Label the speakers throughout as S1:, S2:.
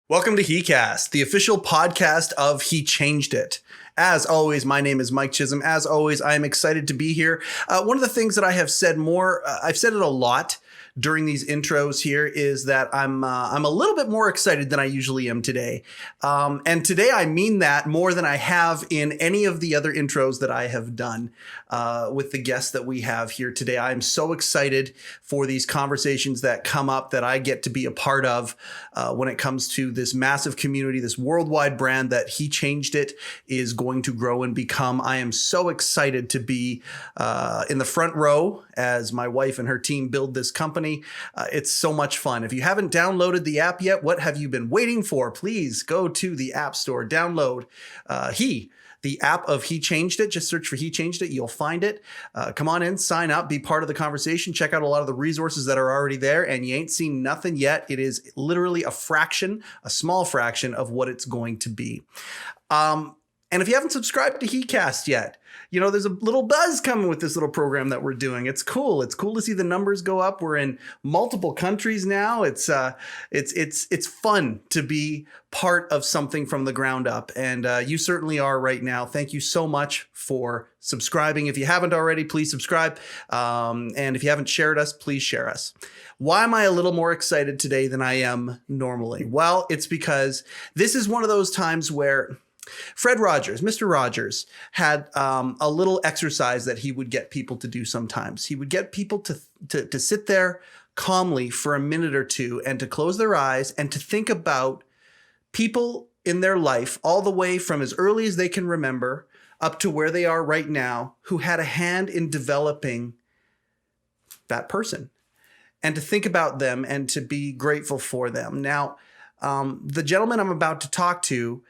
S1: Welcome to heCast, the official podcast of HeChangedIt. As always, my name is Mike Chisholm. As always, I am excited to be here. One of the things that I have said I've said it a lot during these intros here, is that I'm a little bit more excited than I usually am today. And today I mean that more than I have in any of the other intros that I have done with the guests that we have here today. I'm so excited for these conversations that come up that I get to be a part of when it comes to this massive community, this worldwide brand that HeChangedIt is going to grow and become. I am so excited to be in the front row as my wife and her team build this company. It's so much fun. If you haven't downloaded the app yet, what have you been waiting for? Please go to the App Store, download the app of HeChangedIt. Just search for HeChangedIt. You'll find it. Come on in, sign up, be part of the conversation. Check out a lot of the resources that are already there, and you ain't seen nothing yet. It is literally a small fraction of what it's going to be. And if you haven't subscribed to heCast yet, you know, there's a little buzz coming with this little program that we're doing. It's cool. It's cool to see the numbers go up. We're in multiple countries now. It's fun to be part of something from the ground up. And you certainly are right now. Thank you so much for subscribing. If you haven't already, please subscribe. And if you haven't shared us, please share us. Why am I a little more excited today than I am normally? Well, it's because this is one of those times where Mr. Rogers, had a little exercise that he would get people to do sometimes. He would get people to sit there calmly for a minute or two and to close their eyes and to think about people in their life, all the way from as early as they can remember up to where they are right now, who had a hand in developing that person, and to think about them and to be grateful for them. Now, the gentleman I'm about to talk to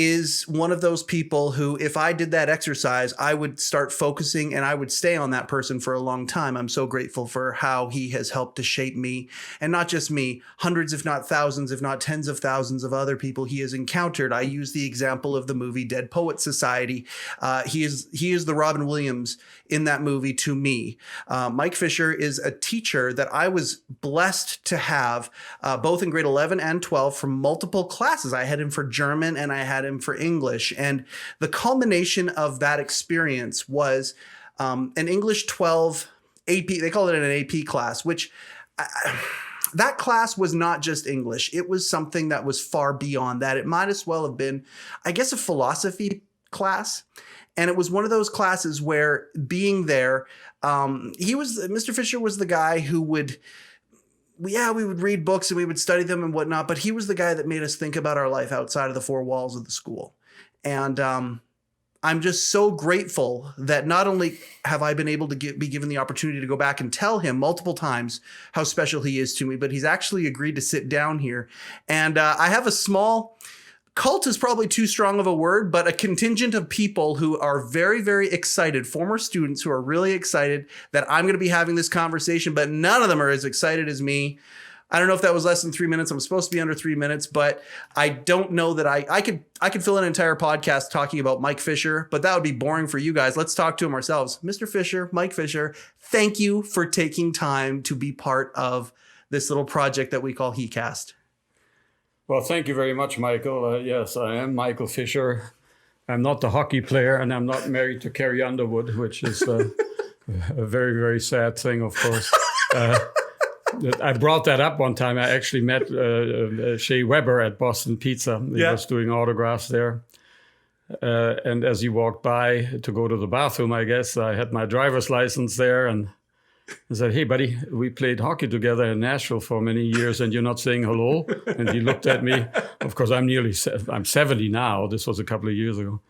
S1: is one of those people who, if I did that exercise, I would start focusing and I would stay on that person for a long time. I'm so grateful for how he has helped to shape me, and not just me, hundreds, if not thousands, if not tens of thousands of other people he has encountered. I use the example of the movie Dead Poets Society. He is the Robin Williams in that movie to me. Mike Fischer is a teacher that I was blessed to have both in grade 11 and 12 from multiple classes. I had him for German and I had him for English. And the culmination of that experience was an English 12 AP, they call it an AP class, which that class was not just English. It was something that was far beyond that. It might as well have been, I guess, a philosophy class. And it was one of those classes where, being there, Mr. Fischer was the guy who would, we would read books and we would study them and whatnot, but he was the guy that made us think about our life outside of the four walls of the school. And I'm just so grateful that not only have I been able to be given the opportunity to go back and tell him multiple times how special he is to me, but he's actually agreed to sit down here. And I have a small cult, is probably too strong of a word, but a contingent of people who are very, very excited, former students who are really excited that I'm going to be having this conversation, but none of them are as excited as me. I don't know if that was less than 3 minutes. I'm supposed to be under 3 minutes, but I don't know that I could fill an entire podcast talking about Mike Fischer, but that would be boring for you guys. Let's talk to him ourselves. Mr. Fischer, Mike Fischer, thank you for taking time to be part of this little project that we call heCast.
S2: Well, thank you very much, Michael. Yes, I am Michael Fischer. I'm not the hockey player, and I'm not married to Carrie Underwood, which is a very, very sad thing, of course. I brought that up one time. I actually met Shea Weber at Boston Pizza. He was doing autographs there. And as he walked by to go to the bathroom, I guess, I had my driver's license there, and I said, "Hey, buddy, we played hockey together in Nashville for many years, and you're not saying hello?" And he looked at me. Of course, I'm 70 now. This was a couple of years ago.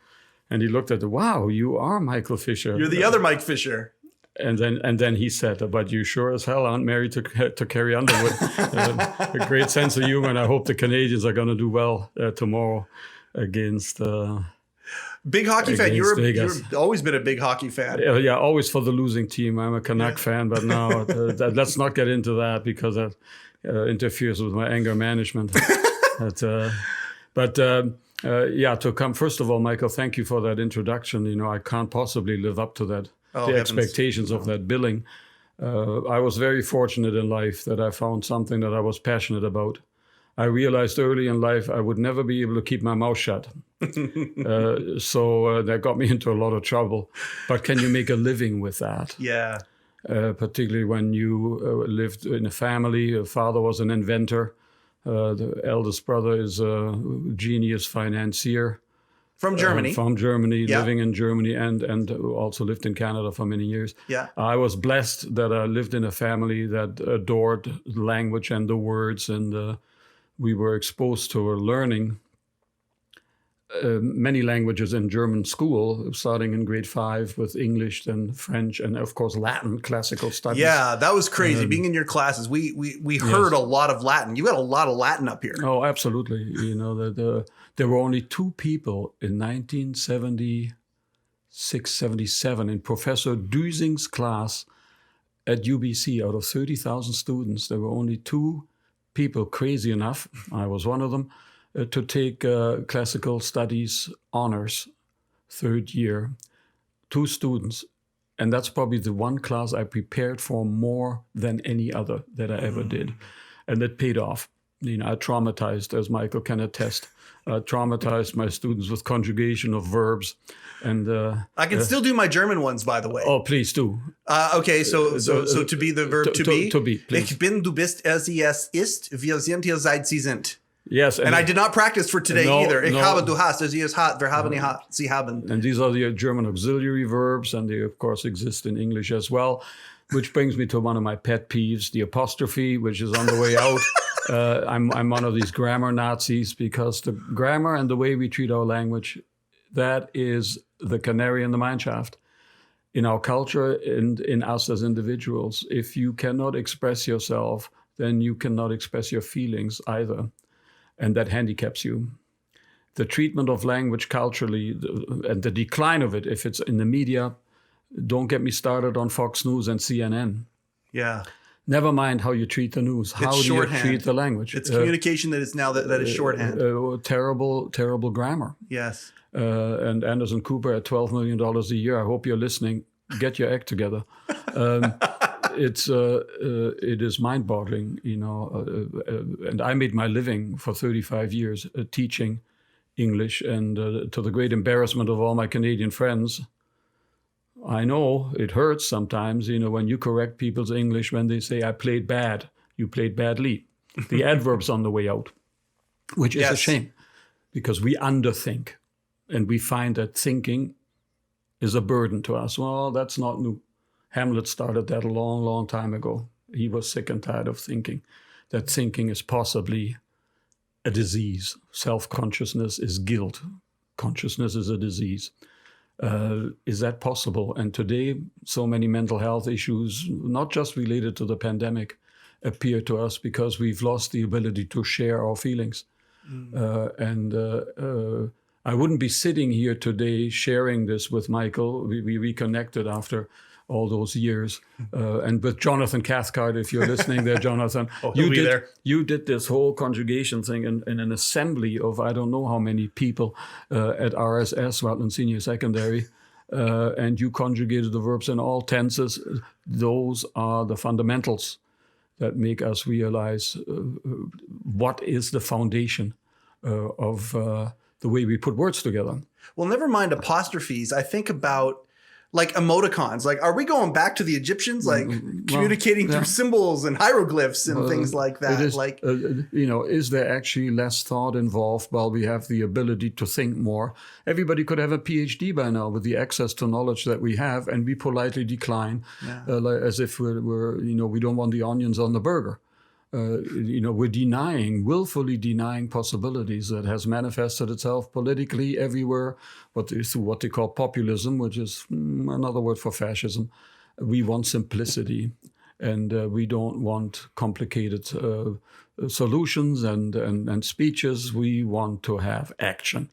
S2: And he looked at wow, you are Michael Fischer.
S1: You're the other Mike Fischer.
S2: And then he said, "But you sure as hell aren't married to Carrie Underwood." A great sense of humor, and I hope the Canadians are going to do well tomorrow against...
S1: Big hockey fan. You've always been a big hockey fan.
S2: Yeah, always for the losing team. I'm a Canuck fan, but now let's not get into that because that interferes with my anger management. To come. First of all, Michael, thank you for that introduction. You know, I can't possibly live up to that. The expectations of that billing. I was very fortunate in life that I found something that I was passionate about. I realized early in life I would never be able to keep my mouth shut. So that got me into a lot of trouble. But can you make a living with that?
S1: Yeah.
S2: Particularly when you lived in a family. A father was an inventor. The eldest brother is a genius financier.
S1: From Germany.
S2: From Germany,
S1: Yeah.
S2: living in Germany and also lived in Canada for many years.
S1: Yeah.
S2: I was blessed that I lived in a family that adored the language and the words, and we were exposed to learning many languages in German school, starting in grade 5 with English, then French, and of course Latin, classical studies.
S1: Yeah, that was crazy. Being in your classes, we heard a lot of Latin. You got a lot of Latin up here.
S2: Oh, absolutely. You know, there were only 2 people in 1976, 77 in Professor Duesing's class at UBC. Out of 30,000 students, there were only 2 people crazy enough, I was one of them, to take classical studies honors, 3rd year. 2 students. And that's probably the one class I prepared for more than any other that I ever did. And it paid off. You know, I traumatized, as Michael can attest, traumatized my students with conjugation of verbs. And
S1: I can still do my German ones, by the way.
S2: Oh, please do.
S1: Okay, so to be the verb to be.
S2: To be, please.
S1: Ich bin, du bist, er, sie, es ist. Wir sind, ihr seid, sie sind.
S2: Yes.
S1: And I did not practice for today either. Ich habe, du hast, sie ist, hat, wir haben, sie haben.
S2: And these are the German auxiliary verbs, and they, of course, exist in English as well, which brings me to one of my pet peeves, the apostrophe, which is on the way out. I'm one of these grammar Nazis, because the grammar and the way we treat our language, that is the canary in the mine shaft in our culture and in us as individuals. If you cannot express yourself, then you cannot express your feelings either. And that handicaps you. The treatment of language culturally and the decline of it, if it's in the media, don't get me started on Fox News and CNN.
S1: Yeah.
S2: Never mind how you treat the news. How do you treat the language?
S1: It's communication that is now that is shorthand.
S2: Terrible grammar.
S1: Yes.
S2: And Anderson Cooper at $12 million a year. I hope you're listening. Get your act together. It is mind-boggling, you know. And I made my living for 35 years teaching English, and to the great embarrassment of all my Canadian friends, I know it hurts sometimes, you know, when you correct people's English when they say, I played bad, you played badly. The adverb's on the way out, which is a shame, because we underthink, and we find that thinking is a burden to us. Well, that's not new. Hamlet started that a long, long time ago. He was sick and tired of thinking. That thinking is possibly a disease. Self-consciousness is guilt. Consciousness is a disease. Is that possible? And today, so many mental health issues, not just related to the pandemic, appear to us because we've lost the ability to share our feelings. I wouldn't be sitting here today sharing this with Michael. We reconnected after all those years. And with Jonathan Cathcart, if you're listening there, Jonathan, you did this whole conjugation thing in an assembly of I don't know how many people at RSS, Rutland Senior Secondary, and you conjugated the verbs in all tenses. Those are the fundamentals that make us realize what is the foundation of the way we put words together.
S1: Well, never mind apostrophes. I think about like emoticons. Like, are we going back to the Egyptians, like communicating through symbols and hieroglyphs and things like that?
S2: Is there actually less thought involved while we have the ability to think more? Everybody could have a PhD by now with the access to knowledge that we have, and we politely decline as if we're we don't want the onions on the burger. We're willfully denying possibilities that has manifested itself politically everywhere, through what they call populism, which is another word for fascism. We want simplicity, and we don't want complicated solutions and speeches. We want to have action.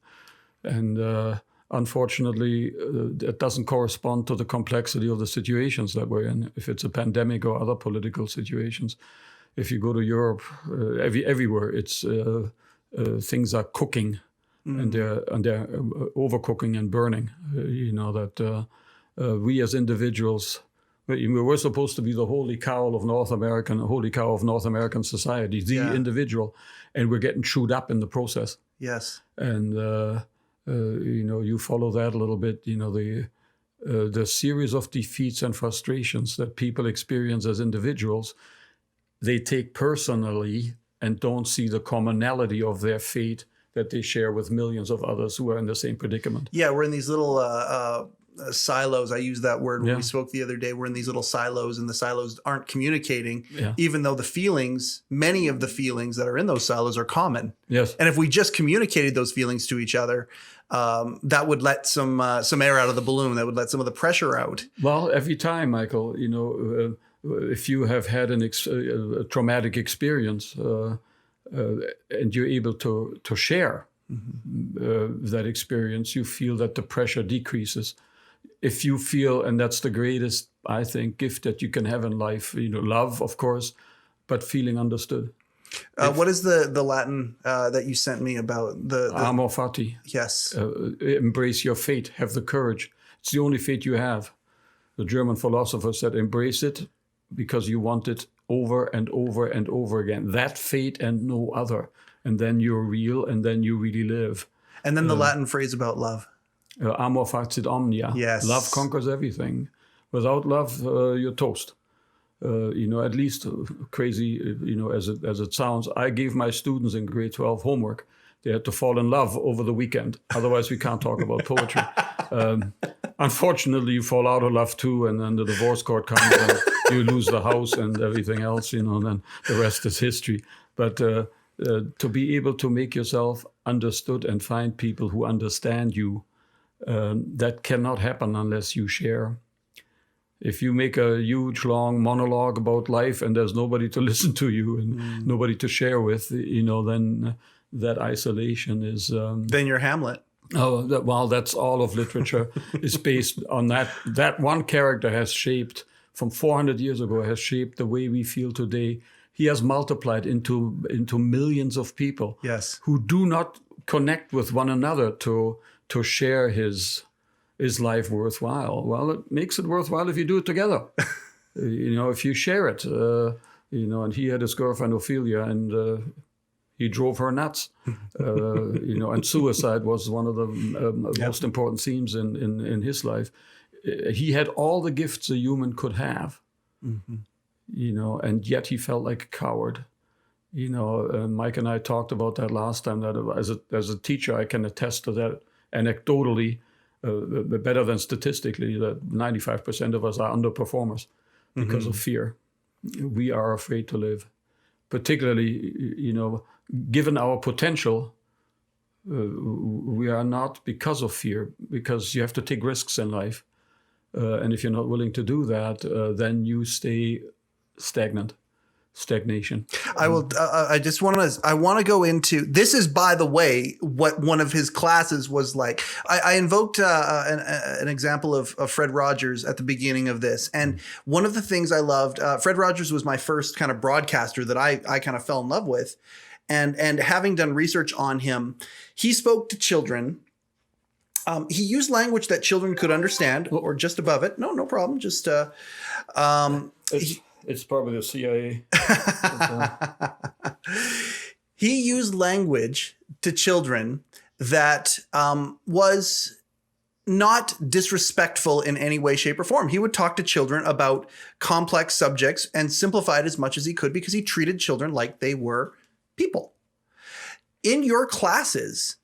S2: And unfortunately, it doesn't correspond to the complexity of the situations that we're in, if it's a pandemic or other political situations. If you go to Europe, everywhere, it's things are cooking, and they're overcooking and burning. We as individuals We're supposed to be the holy cow of North American society, the individual, and we're getting chewed up in the process.
S1: Yes.
S2: And you follow that a little bit. The series of defeats and frustrations that people experience as individuals, they take personally and don't see the commonality of their fate that they share with millions of others who are in the same predicament.
S1: Yeah, we're in these little silos. I used that word when we spoke the other day. We're in these little silos, and the silos aren't communicating, even though many of the feelings that are in those silos are common.
S2: Yes.
S1: And if we just communicated those feelings to each other, that would let some air out of the balloon. That would let some of the pressure out.
S2: Well, every time, Michael, if you have had a traumatic experience and you're able to share that experience, you feel that the pressure decreases. If you feel, and that's the greatest, I think, gift that you can have in life, love, of course, but feeling understood.
S1: What is the Latin that you sent me about the
S2: amor fati?
S1: Yes.
S2: Embrace your fate. Have the courage. It's the only fate you have. The German philosopher said, embrace it because you want it over and over and over again. That fate and no other. And then you're real, and then you really live.
S1: And then the Latin phrase about love.
S2: Amor facit omnia.
S1: Yes.
S2: Love conquers everything. Without love, you're toast. At least crazy, as it sounds, I gave my students in grade 12 homework. They had to fall in love over the weekend. Otherwise, we can't talk about poetry. Unfortunately, you fall out of love too, and then the divorce court comes and you lose the house and everything else, and then the rest is history. But to be able to make yourself understood and find people who understand you, that cannot happen unless you share. If you make a huge, long monologue about life and there's nobody to listen to you and nobody to share with, then that isolation is...
S1: then you're Hamlet.
S2: Oh, that's all of literature is based on that. That one character has shaped, from 400 years ago, has shaped the way we feel today. He has multiplied into millions of people who do not connect with one another to share his life worthwhile. Well, it makes it worthwhile if you do it together. If you share it. And he had his girlfriend Ophelia, and he drove her nuts. And suicide was one of the most important themes in his life. He had all the gifts a human could have, and yet he felt like a coward. Mike and I talked about that last time, that as a teacher, I can attest to that anecdotally, better than statistically, that 95% of us are underperformers because of fear. We are afraid to live. Particularly, given our potential, we are not because of fear, because you have to take risks in life. And if you're not willing to do that, then you stay stagnation.
S1: I will. I just want to. I want to go into this. Is, by the way, what one of his classes was like. I invoked an example of Fred Rogers at the beginning of this, and one of the things I loved. Fred Rogers was my first kind of broadcaster that I kind of fell in love with, and having done research on him, he spoke to children. He used language that children could understand, or just above it. No problem. Just.
S2: It's probably the CIA.
S1: He used language to children that was not disrespectful in any way, shape, or form. He would talk to children about complex subjects and simplify it as much as he could because he treated children like they were people. In your classes,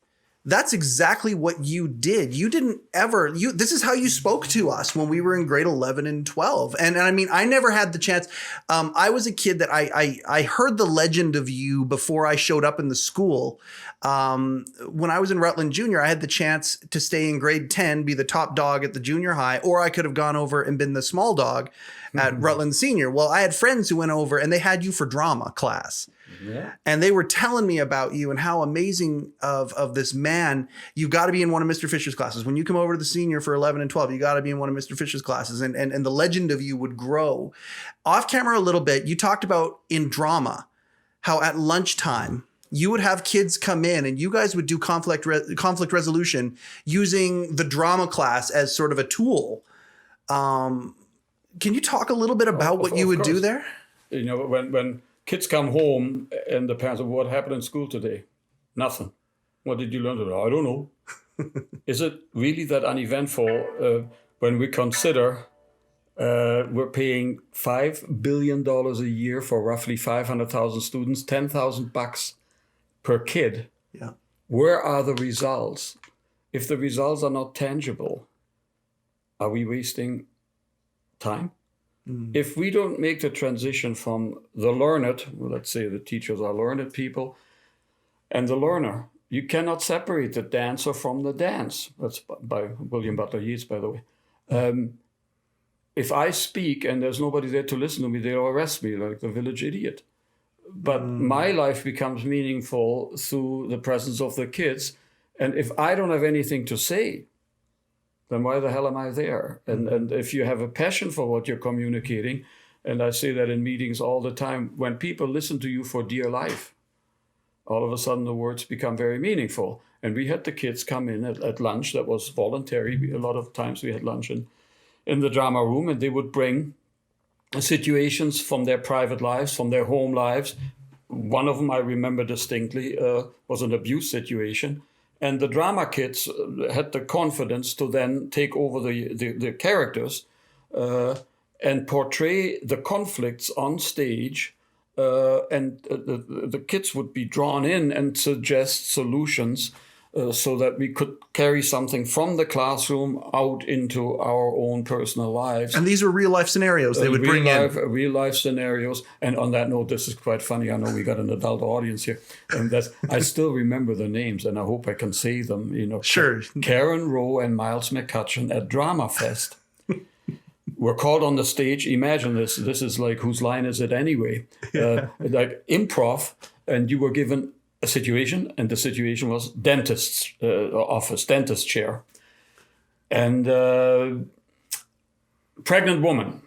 S1: that's exactly what you did. You didn't ever, this is how you spoke to us when we were in grade 11 and 12. And I mean, I never had the chance. I was a kid that I heard the legend of you before I showed up in the school. When I was in Rutland Junior, I had the chance to stay in grade 10, be the top dog at the junior high, or I could have gone over and been the small dog at Rutland Senior. Well, I had friends who went over and they had you for drama class. Yeah. And they were telling me about you and how amazing of this man. You got to be in one of Mr. Fisher's classes. When you come over to the senior for 11 and 12, you got to be in one of Mr. Fisher's classes. And the legend of you would grow. Off camera a little bit, you talked about in drama, how at lunchtime, you would have kids come in and you guys would do conflict resolution using the drama class as sort of a tool. Can you talk a little bit about what you would do there?
S2: You know, when kids come home and the parents say, what happened in school today? Nothing. What did you learn today? I don't know. Is it really that uneventful when we consider we're paying $5 billion a year for roughly 500,000 students, $10,000 per kid?
S1: Yeah.
S2: Where are the results? If the results are not tangible, are we wasting time? If we don't make the transition from the learned, let's say the teachers are learned people, and the learner, you cannot separate the dancer from the dance. That's by William Butler Yeats, by the way. If I speak and there's nobody there to listen to me, they'll arrest me like the village idiot. But my life becomes meaningful through the presence of the kids. And if I don't have anything to say, then why the hell am I there? And if you have a passion for what you're communicating, and I say that in meetings all the time, when people listen to you for dear life, all of a sudden the words become very meaningful. And we had the kids come in at lunch that was voluntary. A lot of times we had lunch in the drama room, and they would bring situations from their private lives, from their home lives. One of them I remember distinctly was an abuse situation. And the drama kids had the confidence to then take over the characters and portray the conflicts on stage. And the kids would be drawn in and suggest solutions so that we could carry something from the classroom out into our own personal lives.
S1: And these were real life scenarios they would bring in.
S2: Real life scenarios. And on that note, this is quite funny. I know we got an adult audience here. And I still remember the names, and I hope I can say them. You know,
S1: sure.
S2: Karen Rowe and Miles McCutcheon at Drama Fest were called on the stage. Imagine this. This is like, whose line is it anyway? Like improv, and you were given a situation, and the situation was dentist's office, dentist chair. And pregnant woman.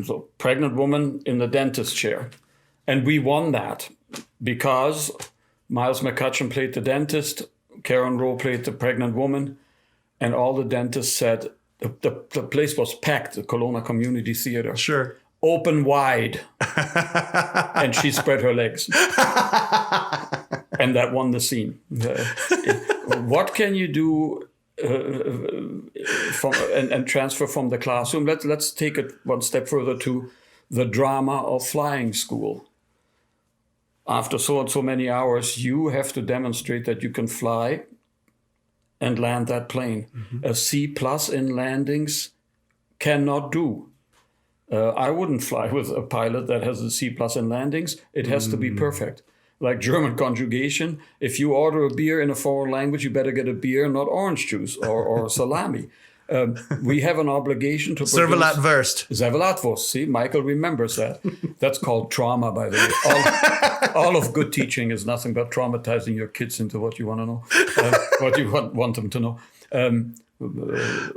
S2: So pregnant woman in the dentist chair. And we won that because Miles McCutcheon played the dentist, Karen Rowe played the pregnant woman, and all the dentists said, the place was packed, the Kelowna Community Theatre.
S1: Sure.
S2: Open wide. And she spread her legs. And that won the scene. What can you do and transfer from the classroom? Let's take it one step further to the drama of flying school. After so and so many hours, you have to demonstrate that you can fly and land that plane. A C+ in landings cannot do. I wouldn't fly with a pilot that has a C+ in landings. It has to be perfect. Like German conjugation, if you order a beer in a foreign language, you better get a beer, not orange juice or salami. We have an obligation to produce...
S1: Servelatwurst.
S2: Servelatwurst. See, Michael remembers that. That's called trauma, by the way. All of good teaching is nothing but traumatizing your kids into what you want to know, what you want them to know.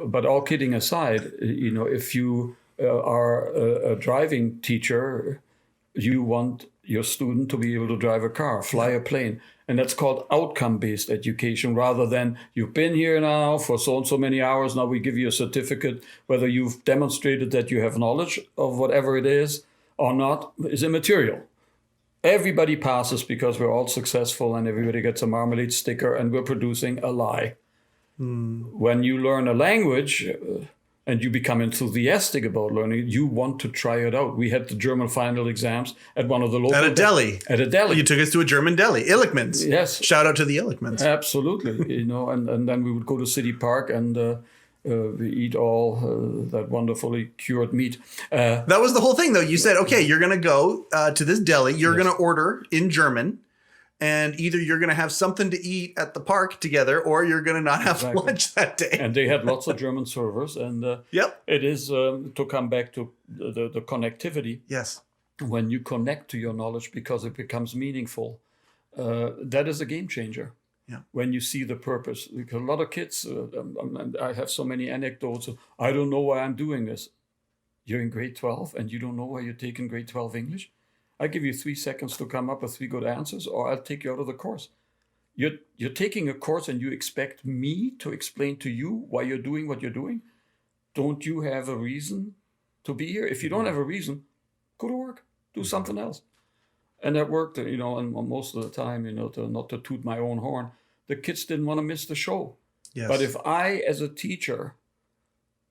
S2: But all kidding aside, you know, if you are a driving teacher, you want your student to be able to drive a car, fly a plane. And that's called outcome-based education, rather than you've been here now for so and so many hours, now we give you a certificate. Whether you've demonstrated that you have knowledge of whatever it is or not is immaterial. Everybody passes because we're all successful and everybody gets a marmalade sticker, and we're producing a lie. When you learn a language... and you become enthusiastic about learning, you want to try it out. We had the German final exams at one of the local...
S1: At a deli.
S2: At a deli.
S1: You took us to a German deli, Illichmann's.
S2: Yes.
S1: Shout out to the Illichmann's.
S2: Absolutely. You know, and then we would go to City Park and we eat all that wonderfully cured meat.
S1: That was the whole thing, though. You said, okay, you're going to go to this deli. You're going to order in German. And either you're going to have something to eat at the park together, or you're going to not have lunch that day.
S2: And they had lots of German servers. And it is to come back to the connectivity.
S1: Yes. When
S2: you connect to your knowledge because it becomes meaningful, that is a game changer.
S1: Yeah.
S2: When you see the purpose. Because a lot of kids, I have so many anecdotes. I don't know why I'm doing this. You're in grade 12 and you don't know why you're taking grade 12 English? I give you 3 seconds to come up with 3 good answers, or I'll take you out of the course. You're taking a course and you expect me to explain to you why you're doing what you're doing? Don't you have a reason to be here. If you don't have a reason, go to work, do something else. And that worked, and most of the time, not to toot my own horn, the kids didn't want to miss the show.
S1: Yes.
S2: But if I, as a teacher,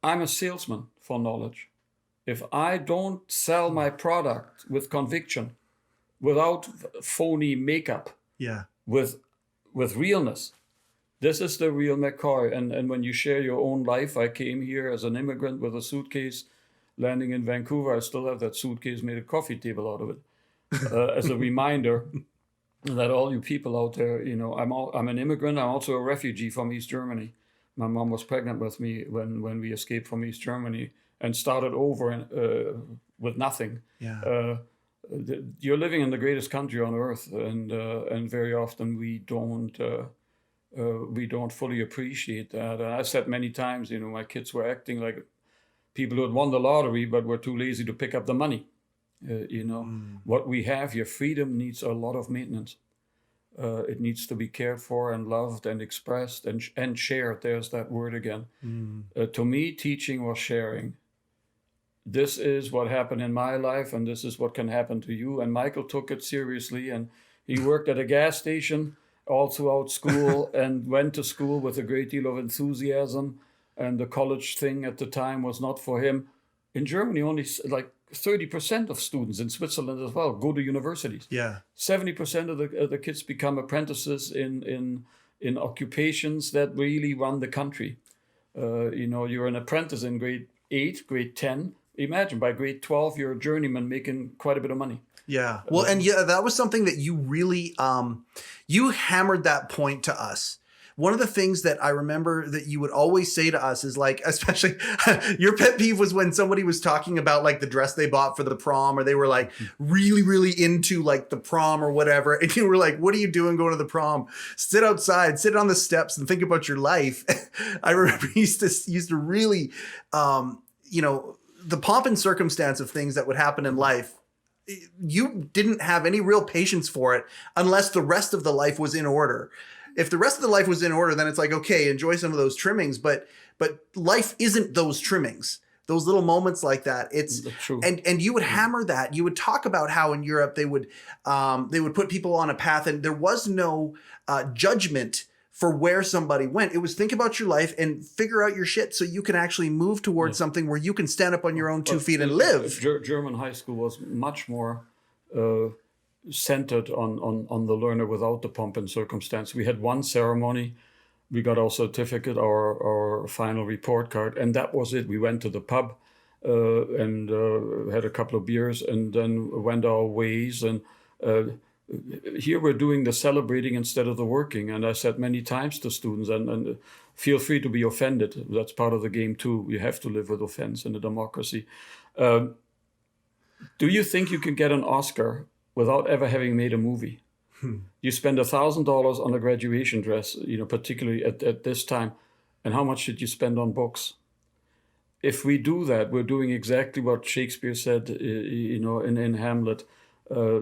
S2: I'm a salesman for knowledge. If I don't sell my product with conviction, without phony makeup, with realness, this is the real McCoy. And when you share your own life, I came here as an immigrant with a suitcase, landing in Vancouver. I still have that suitcase, made a coffee table out of it. As a reminder that all you people out there, I'm an immigrant. I'm also a refugee from East Germany. My mom was pregnant with me when we escaped from East Germany and started over with nothing.
S1: Yeah.
S2: You're living in the greatest country on earth, and very often we don't fully appreciate that. And I said many times, my kids were acting like people who had won the lottery but were too lazy to pick up the money. What we have here, freedom needs a lot of maintenance. It needs to be cared for and loved and expressed and shared. There's that word again. To me, teaching was sharing. This is what happened in my life, and this is what can happen to you. And Michael took it seriously, and he worked at a gas station all throughout school and went to school with a great deal of enthusiasm. And the college thing at the time was not for him. In Germany, only like 30% of students, in Switzerland as well, go to universities.
S1: Yeah.
S2: 70% of the kids become apprentices in occupations that really run the country. You're an apprentice in grade 8, grade 10. Imagine by grade 12, you're a journeyman making quite a bit of money.
S1: Yeah. Well, and that was something that you really, you hammered that point to us. One of the things that I remember that you would always say to us is like, especially your pet peeve was when somebody was talking about like the dress they bought for the prom, or they were like really, really into like the prom or whatever. And you were like, what are you doing going to the prom? Sit outside, sit on the steps and think about your life. I remember you used to really, the pomp and circumstance of things that would happen in life. You didn't have any real patience for it unless the rest of the life was in order. If the rest of the life was in order, then it's like, okay, enjoy some of those trimmings, but life isn't those trimmings, those little moments like that. It's true. And you would hammer that. You would talk about how in Europe they would put people on a path, and there was no judgment for where somebody went. It was think about your life and figure out your shit so you can actually move towards something where you can stand up on your own 2 feet and live.
S2: German high school was much more centered on the learner without the pomp and circumstance. We had one ceremony, we got our certificate, our final report card, and that was it. We went to the pub and had a couple of beers and then went our ways. And here we're doing the celebrating instead of the working. And I said many times to students, and feel free to be offended. That's part of the game too. You have to live with offense in a democracy. Do you think you can get an Oscar without ever having made a movie? You spend $1,000 on a graduation dress, particularly at this time. And how much did you spend on books? If we do that, we're doing exactly what Shakespeare said, in Hamlet,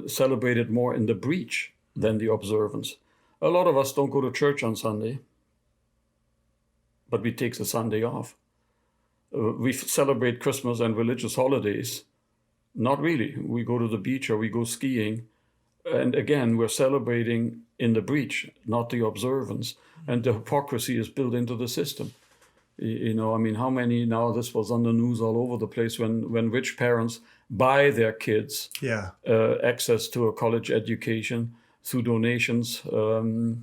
S2: celebrated more in the breach than the observance. A lot of us don't go to church on Sunday, but we take the Sunday off. We celebrate Christmas and religious holidays. Not really. We go to the beach or we go skiing. And again, we're celebrating in the breach, not the observance. And the hypocrisy is built into the system. How many, now this was on the news all over the place, when rich parents buy their kids access to a college education through donations, to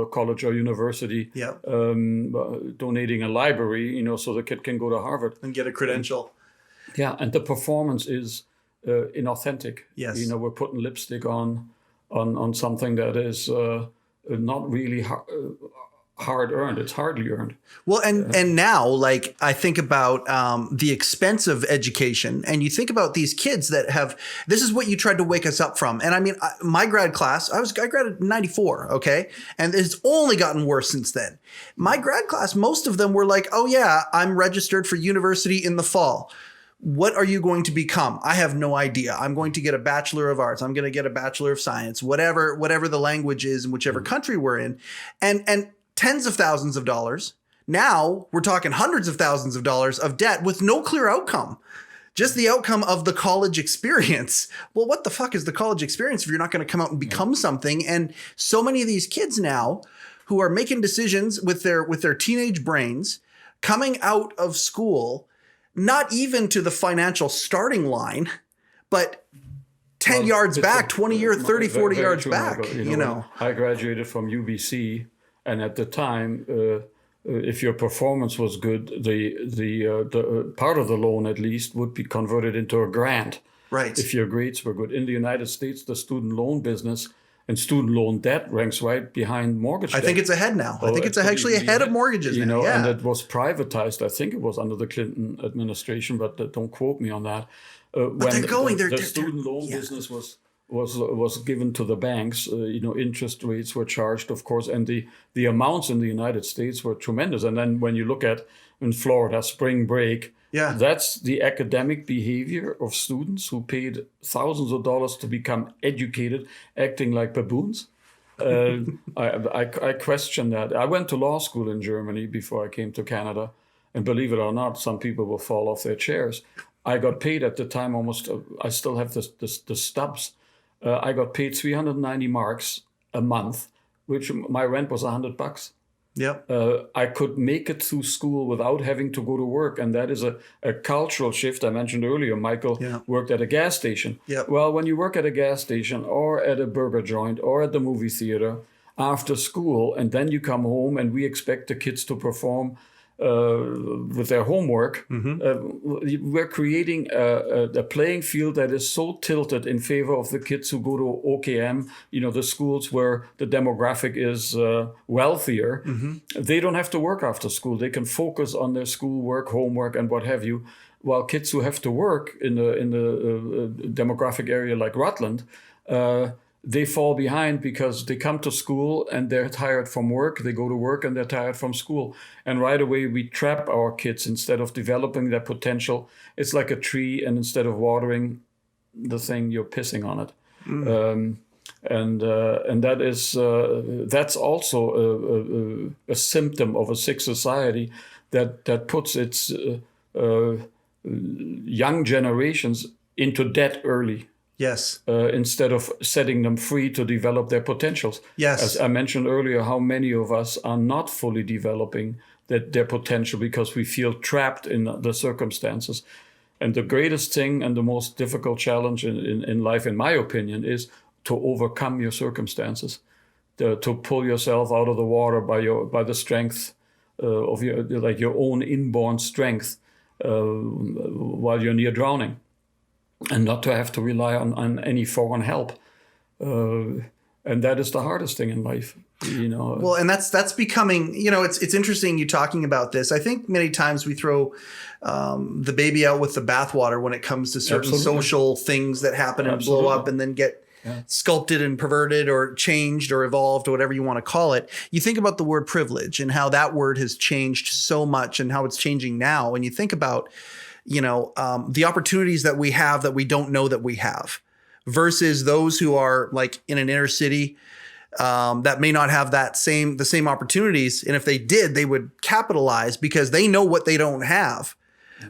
S2: a college or university, donating a library, so the kid can go to Harvard.
S1: And get a credential.
S2: And the performance is inauthentic.
S1: Yes.
S2: We're putting lipstick on something that is not really hard earned. It's hardly earned. Well,
S1: and now, like, I think about the expense of education, and you think about these kids that have, this is what you tried to wake us up from. And I mean, my grad class, I graduated in 94. Okay. And it's only gotten worse since then. My grad class, most of them were like, oh yeah, I'm registered for university in the fall. What are you going to become? I have no idea. I'm going to get a Bachelor of Arts. I'm going to get a Bachelor of Science, whatever the language is in whichever country we're in. And tens of thousands of dollars, Now we're talking hundreds of thousands of dollars of debt with no clear outcome. Just the outcome of the college experience. Well, what the fuck is the college experience if you're not going to come out and become something? And so many of these kids now who are making decisions with their teenage brains coming out of school, not even to the financial starting line, but 10 yards back, 20 years, 30, 40 yards back,
S2: I graduated from UBC, and at the time, if your performance was good, the part of the loan at least would be converted into a grant.
S1: Right.
S2: If your grades were good. In the United States, the student loan business and student loan debt ranks right behind mortgage debt.
S1: I think it's ahead now. I think it's actually ahead of mortgages now.
S2: And it was privatized. I think it was under the Clinton administration, but don't quote me on that.
S1: But they're going.
S2: The student loan business was given to the banks. Interest rates were charged, of course, and the amounts in the United States were tremendous. And then when you look at in Florida, spring break, that's the academic behavior of students who paid thousands of dollars to become educated, acting like baboons. I question that. I went to law school in Germany before I came to Canada, and believe it or not, some people will fall off their chairs. I got paid at the time almost, I still have the stubs. I got paid 390 marks a month, which my rent was $100.
S1: Yep.
S2: I could make it through school without having to go to work. And that is a cultural shift. I mentioned earlier, Michael worked at a gas station.
S1: Yep.
S2: Well, when you work at a gas station or at a burger joint or at the movie theater after school, and then you come home and we expect the kids to perform with their homework, we're creating a playing field that is so tilted in favor of the kids who go to OKM, the schools where the demographic is wealthier. They don't have to work after school. They can focus on their schoolwork, homework, and what have you. While kids who have to work in the demographic area like Rutland, they fall behind because they come to school and they're tired from work. They go to work and they're tired from school. And right away, we trap our kids instead of developing their potential. It's like a tree, and instead of watering the thing, you're pissing on it. And that is that's also a symptom of a sick society that puts its young generations into debt early.
S1: Yes.
S2: Instead of setting them free to develop their potentials.
S1: Yes.
S2: As I mentioned earlier, how many of us are not fully developing their potential because we feel trapped in the circumstances. And the greatest thing and the most difficult challenge in life, in my opinion, is to overcome your circumstances, to pull yourself out of the water by the strength of your own inborn strength while you're near drowning. And not to have to rely on any foreign help. And that is the hardest thing in life,
S1: Well, and that's becoming, it's interesting you talking about this. I think many times we throw the baby out with the bathwater when it comes to certain social things that happen and blow up and then get sculpted and perverted or changed or evolved or whatever you want to call it. You think about the word privilege and how that word has changed so much and how it's changing now. And you think about the opportunities that we have that we don't know that we have versus those who are like in an inner city that may not have the same opportunities. And if they did, they would capitalize because they know what they don't have.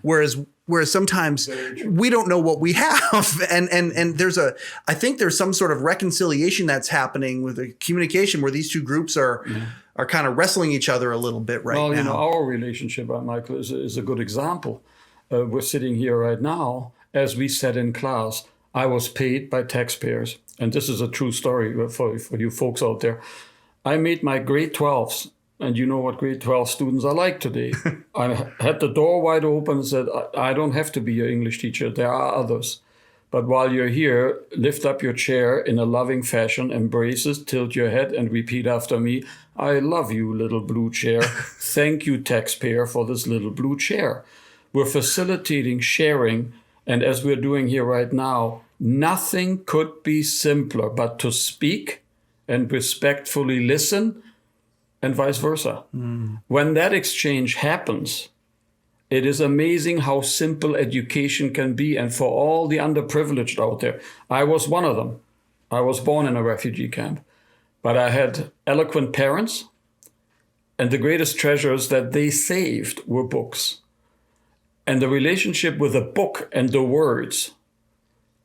S1: Whereas sometimes we don't know what we have. And I think there's some sort of reconciliation that's happening with the communication where these two groups are kind of wrestling each other a little bit now.
S2: Well, our relationship, Michael, is a good example. We're sitting here right now, as we said in class, I was paid by taxpayers. And this is a true story for you folks out there. I made my grade 12s. And you know what grade 12 students are like today. I had the door wide open and said, I don't have to be your English teacher. There are others. But while you're here, lift up your chair in a loving fashion, embrace it, tilt your head, and repeat after me, I love you, little blue chair. Thank you, taxpayer, for this little blue chair. We're facilitating sharing, and as we're doing here right now, nothing could be simpler but to speak and respectfully listen, and vice versa. When that exchange happens, it is amazing how simple education can be, and for all the underprivileged out there, I was one of them. I was born in a refugee camp, but I had eloquent parents, And the greatest treasures that they saved were books. And the relationship with a book and the words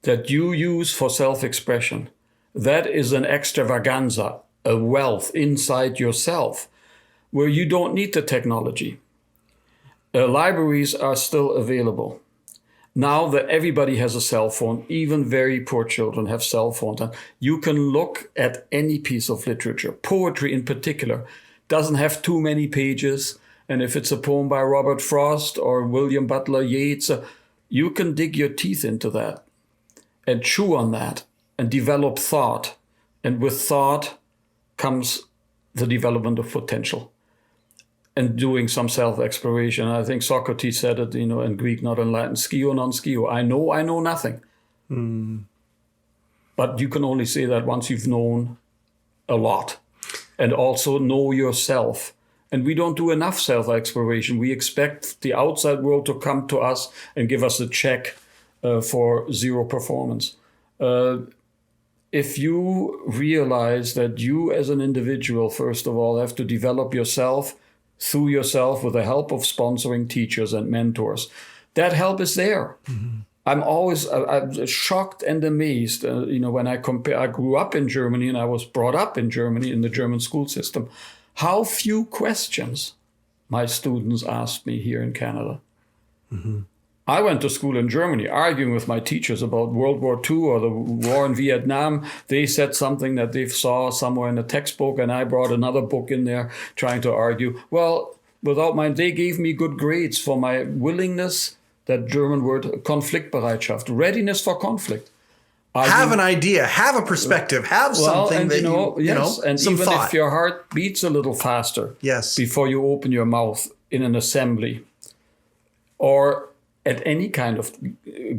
S2: that you use for self-expression, that is an extravaganza, a wealth inside yourself, where you don't need the technology. Libraries are still available. Now that everybody has a cell phone, even very poor children have cell phones, and you can look at any piece of literature, poetry in particular, doesn't have too many pages. And if it's a poem by Robert Frost or William Butler Yeats, you can dig your teeth into that and chew on that and develop thought. And with thought comes the development of potential and doing some self-exploration. I think Socrates said it, in Greek, not in Latin, "Scio non scio." I know nothing. But you can only say that once you've known a lot, and also know yourself. And we don't do enough self-exploration. We expect the outside world to come to us and give us a check for zero performance. If you realize that you as an individual, first of all, have to develop yourself through yourself with the help of sponsoring teachers and mentors, that help is there. I'm shocked and amazed, when I compare. I grew up in Germany and I was brought up in Germany in the German school system. How few questions my students asked me here in Canada. I went to school in Germany arguing with my teachers about World War II or the war in Vietnam. They said something that they saw somewhere in a textbook, and I brought another book in there trying to argue. Well, they gave me good grades for my willingness, that German word, Konfliktbereitschaft, readiness for conflict.
S1: Have an idea, have a perspective, have something that
S2: and
S1: some
S2: even
S1: thought.
S2: If your heart beats a little faster, before you open your mouth in an assembly, or at any kind of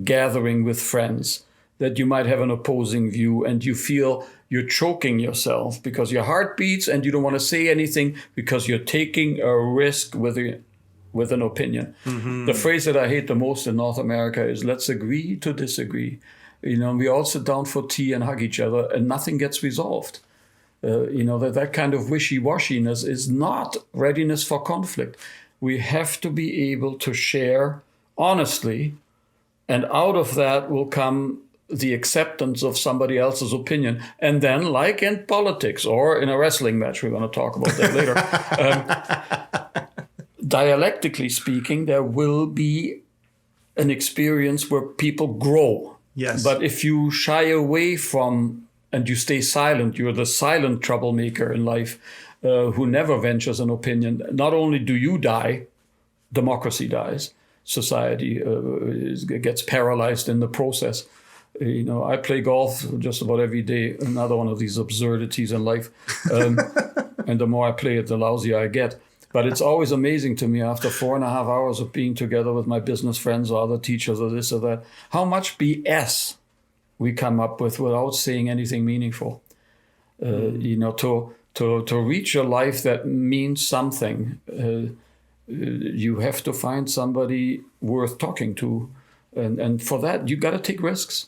S2: gathering with friends, that you might have an opposing view and you feel you're choking yourself because your heart beats and you don't want to say anything because you're taking a risk with an opinion. The phrase that I hate the most in North America is "let's agree to disagree." We all sit down for tea and hug each other and nothing gets resolved. That kind of wishy-washiness is not readiness for conflict. We have to be able to share honestly, and out of that will come the acceptance of somebody else's opinion. And then, like in politics or in a wrestling match, we're going to talk about that later, dialectically speaking, there will be an experience where people grow.
S1: Yes.
S2: But if you shy away from and you stay silent, you're the silent troublemaker in life who never ventures an opinion. Not only do you die, democracy dies. Society gets paralyzed in the process. I play golf just about every day, another one of these absurdities in life. And the more I play it, the lousier I get. But it's always amazing to me after 4.5 hours of being together with my business friends or other teachers or this or that, how much BS we come up with without saying anything meaningful. To reach a life that means something, you have to find somebody worth talking to. And for that, you got to take risks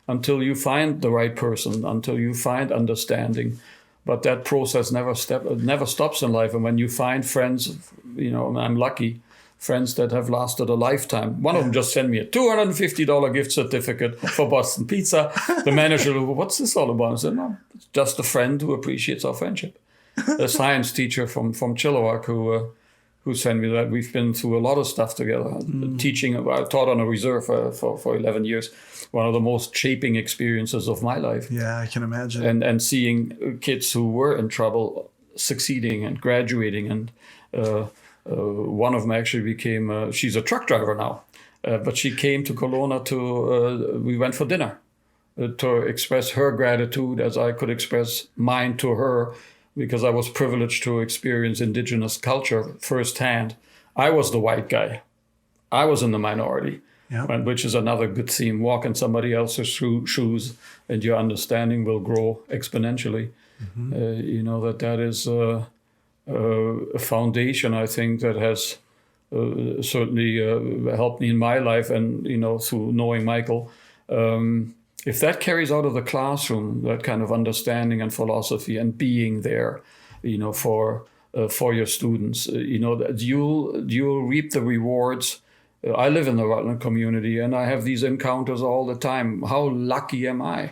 S2: until you find the right person, until you find understanding. But that process never stops in life. And when you find friends, I'm lucky, friends that have lasted a lifetime. One of them just sent me a $250 gift certificate for Boston Pizza. The manager, "What's this all about?" I said, "No, it's just a friend who appreciates our friendship." A science teacher from Chilliwack who sent me that. We've been through a lot of stuff together. Teaching, I taught on a reserve for 11 years. One of the most shaping experiences of my life.
S1: Yeah, I can imagine.
S2: And seeing kids who were in trouble succeeding and graduating. And one of them actually became, she's a truck driver now, but she came to Kelowna we went for dinner to express her gratitude as I could express mine to her, because I was privileged to experience Indigenous culture firsthand. I was the white guy. I was in the minority, which is another good theme. Walk in somebody else's shoes and your understanding will grow exponentially. That is a foundation, I think, that has certainly helped me in my life and, through knowing Michael. If that carries out of the classroom, that kind of understanding and philosophy and being there, for for your students. That you'll reap the rewards. I live in the Rutland community, and I have these encounters all the time. How lucky am I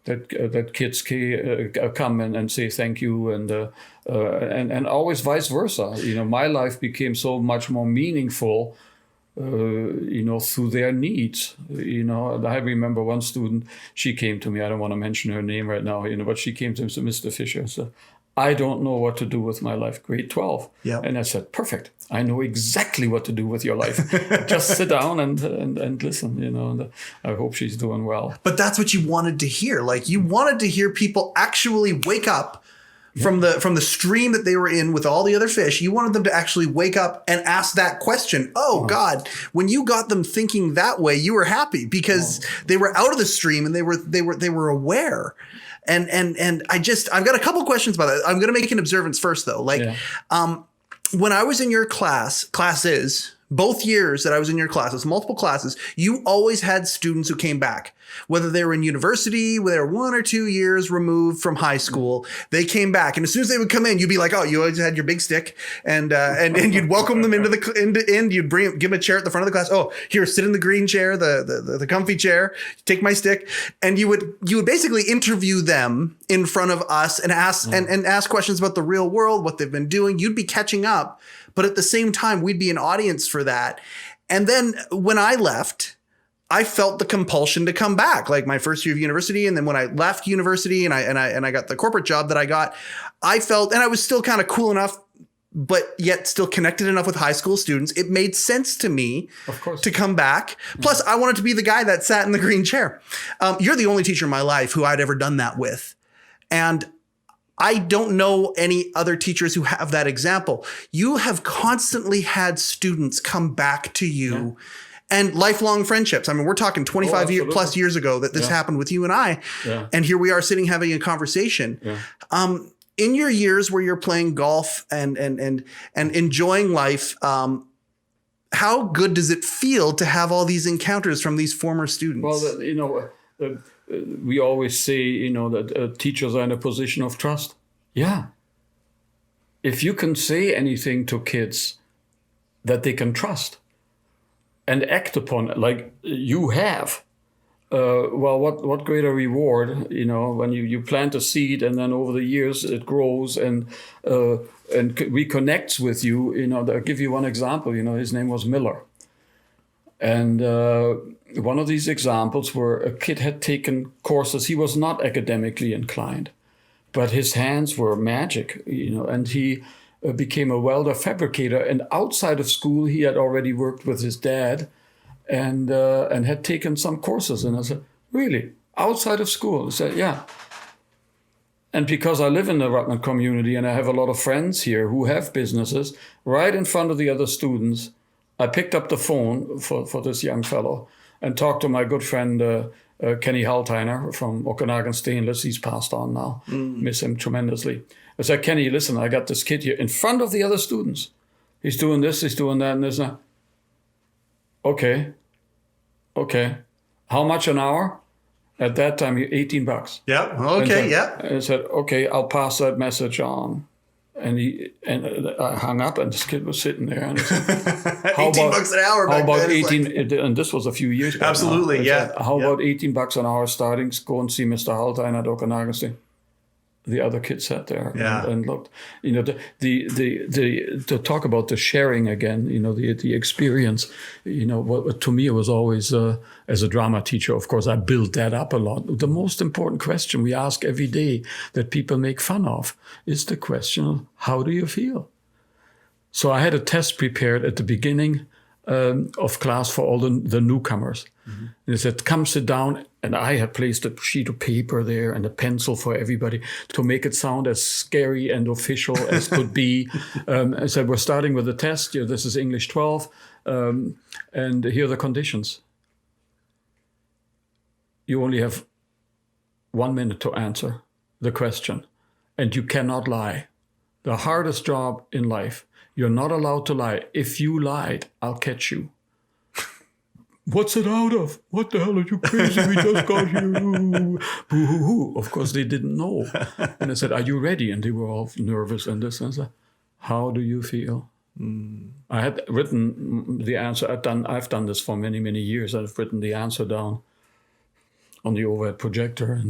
S2: that kids come and say thank you, and always vice versa. My life became so much more meaningful, through their needs. I remember one student, she came to me, I don't want to mention her name right now, but she came to me, Mr. Fischer, and said, I don't know what to do with my life, grade 12.
S1: Yep.
S2: And I said, perfect. I know exactly what to do with your life. Just sit down and listen, and I hope she's doing well.
S1: But that's what you wanted to hear. Like, you wanted to hear people actually wake up from the stream that they were in with all the other fish. You wanted them to actually wake up and ask that question. Oh God, when you got them thinking that way, you were happy because they were out of the stream and they were aware. And I've got a couple questions about that. I'm going to make an observance first though. When I was in your classes, both years that I was in your classes, multiple classes, you always had students who came back, whether they were in university, whether they were 1 or 2 years removed from high school, they came back. And as soon as they would come in, you'd be like, oh, you always had your big stick, and you'd welcome them into you'd give them a chair at the front of the class. Oh, here, sit in the green chair, the comfy chair, take my stick. And you would basically interview them in front of us and ask questions about the real world, what they've been doing. You'd be catching up. But at the same time, we'd be an audience for that. And then when I left, I felt the compulsion to come back, like my first year of university. And then when I left university and I got the corporate job that I got, I felt, and I was still kind of cool enough, but yet still connected enough with high school students. It made sense to me to come back. Plus, I wanted to be the guy that sat in the green chair. You're the only teacher in my life who I'd ever done that with. And I don't know any other teachers who have that example. You have constantly had students come back to you and lifelong friendships. I mean, we're talking 25 plus years ago that this happened with you and I. Yeah. And here we are sitting having a conversation. Yeah. In your years where you're playing golf and enjoying life, how good does it feel to have all these encounters from these former students?
S2: Well, we always say, that teachers are in a position of trust. Yeah. If you can say anything to kids that they can trust and act upon it, like you have, what greater reward, when you plant a seed and then over the years it grows and reconnects with you. I'll give you one example. His name was Miller. And one of these examples where a kid had taken courses, he was not academically inclined, but his hands were magic, and he became a welder fabricator. And outside of school, he had already worked with his dad and had taken some courses. And I said, really? Outside of school? He said, yeah. And because I live in the Rutland community and I have a lot of friends here who have businesses, right in front of the other students, I picked up the phone for this young fellow and talked to my good friend, Kenny Haltiner from Okanagan Stainless. He's passed on now. Miss him tremendously. I said, Kenny, listen, I got this kid here in front of the other students. He's doing this, he's doing that, and this and that. Okay. How much an hour? At that time, $18.
S1: Yeah. Okay.
S2: And I said, okay, I'll pass that message on. And I hung up, and this kid was sitting there. And said,
S1: $18 an hour.
S2: How about 18? And this was a few years ago.
S1: Absolutely, yeah.
S2: Said, how about $18 an hour starting? Go and see Mr. Haltine at Okanagan State. The other kid sat there and looked. To talk about the sharing again. The experience. What to me it was always as a drama teacher. Of course, I built that up a lot. The most important question we ask every day that people make fun of is the question: how do you feel? So I had a test prepared at the beginning of class for all the newcomers. Mm-hmm. And they said, come sit down. And I had placed a sheet of paper there and a pencil for everybody to make it sound as scary and official as could be. I said, we're starting with the test. This is English 12. And here are the conditions. You only have 1 minute to answer the question. And you cannot lie. The hardest job in life. You're not allowed to lie. If you lied, I'll catch you. What's it out of? What the hell are you crazy? We just got you. Boo-hoo-hoo. Of course, they didn't know. And I said, are you ready? And they were all nervous and this and that. how do you feel? I had written the answer. I've done this for many, many years. I've written the answer down on the overhead projector,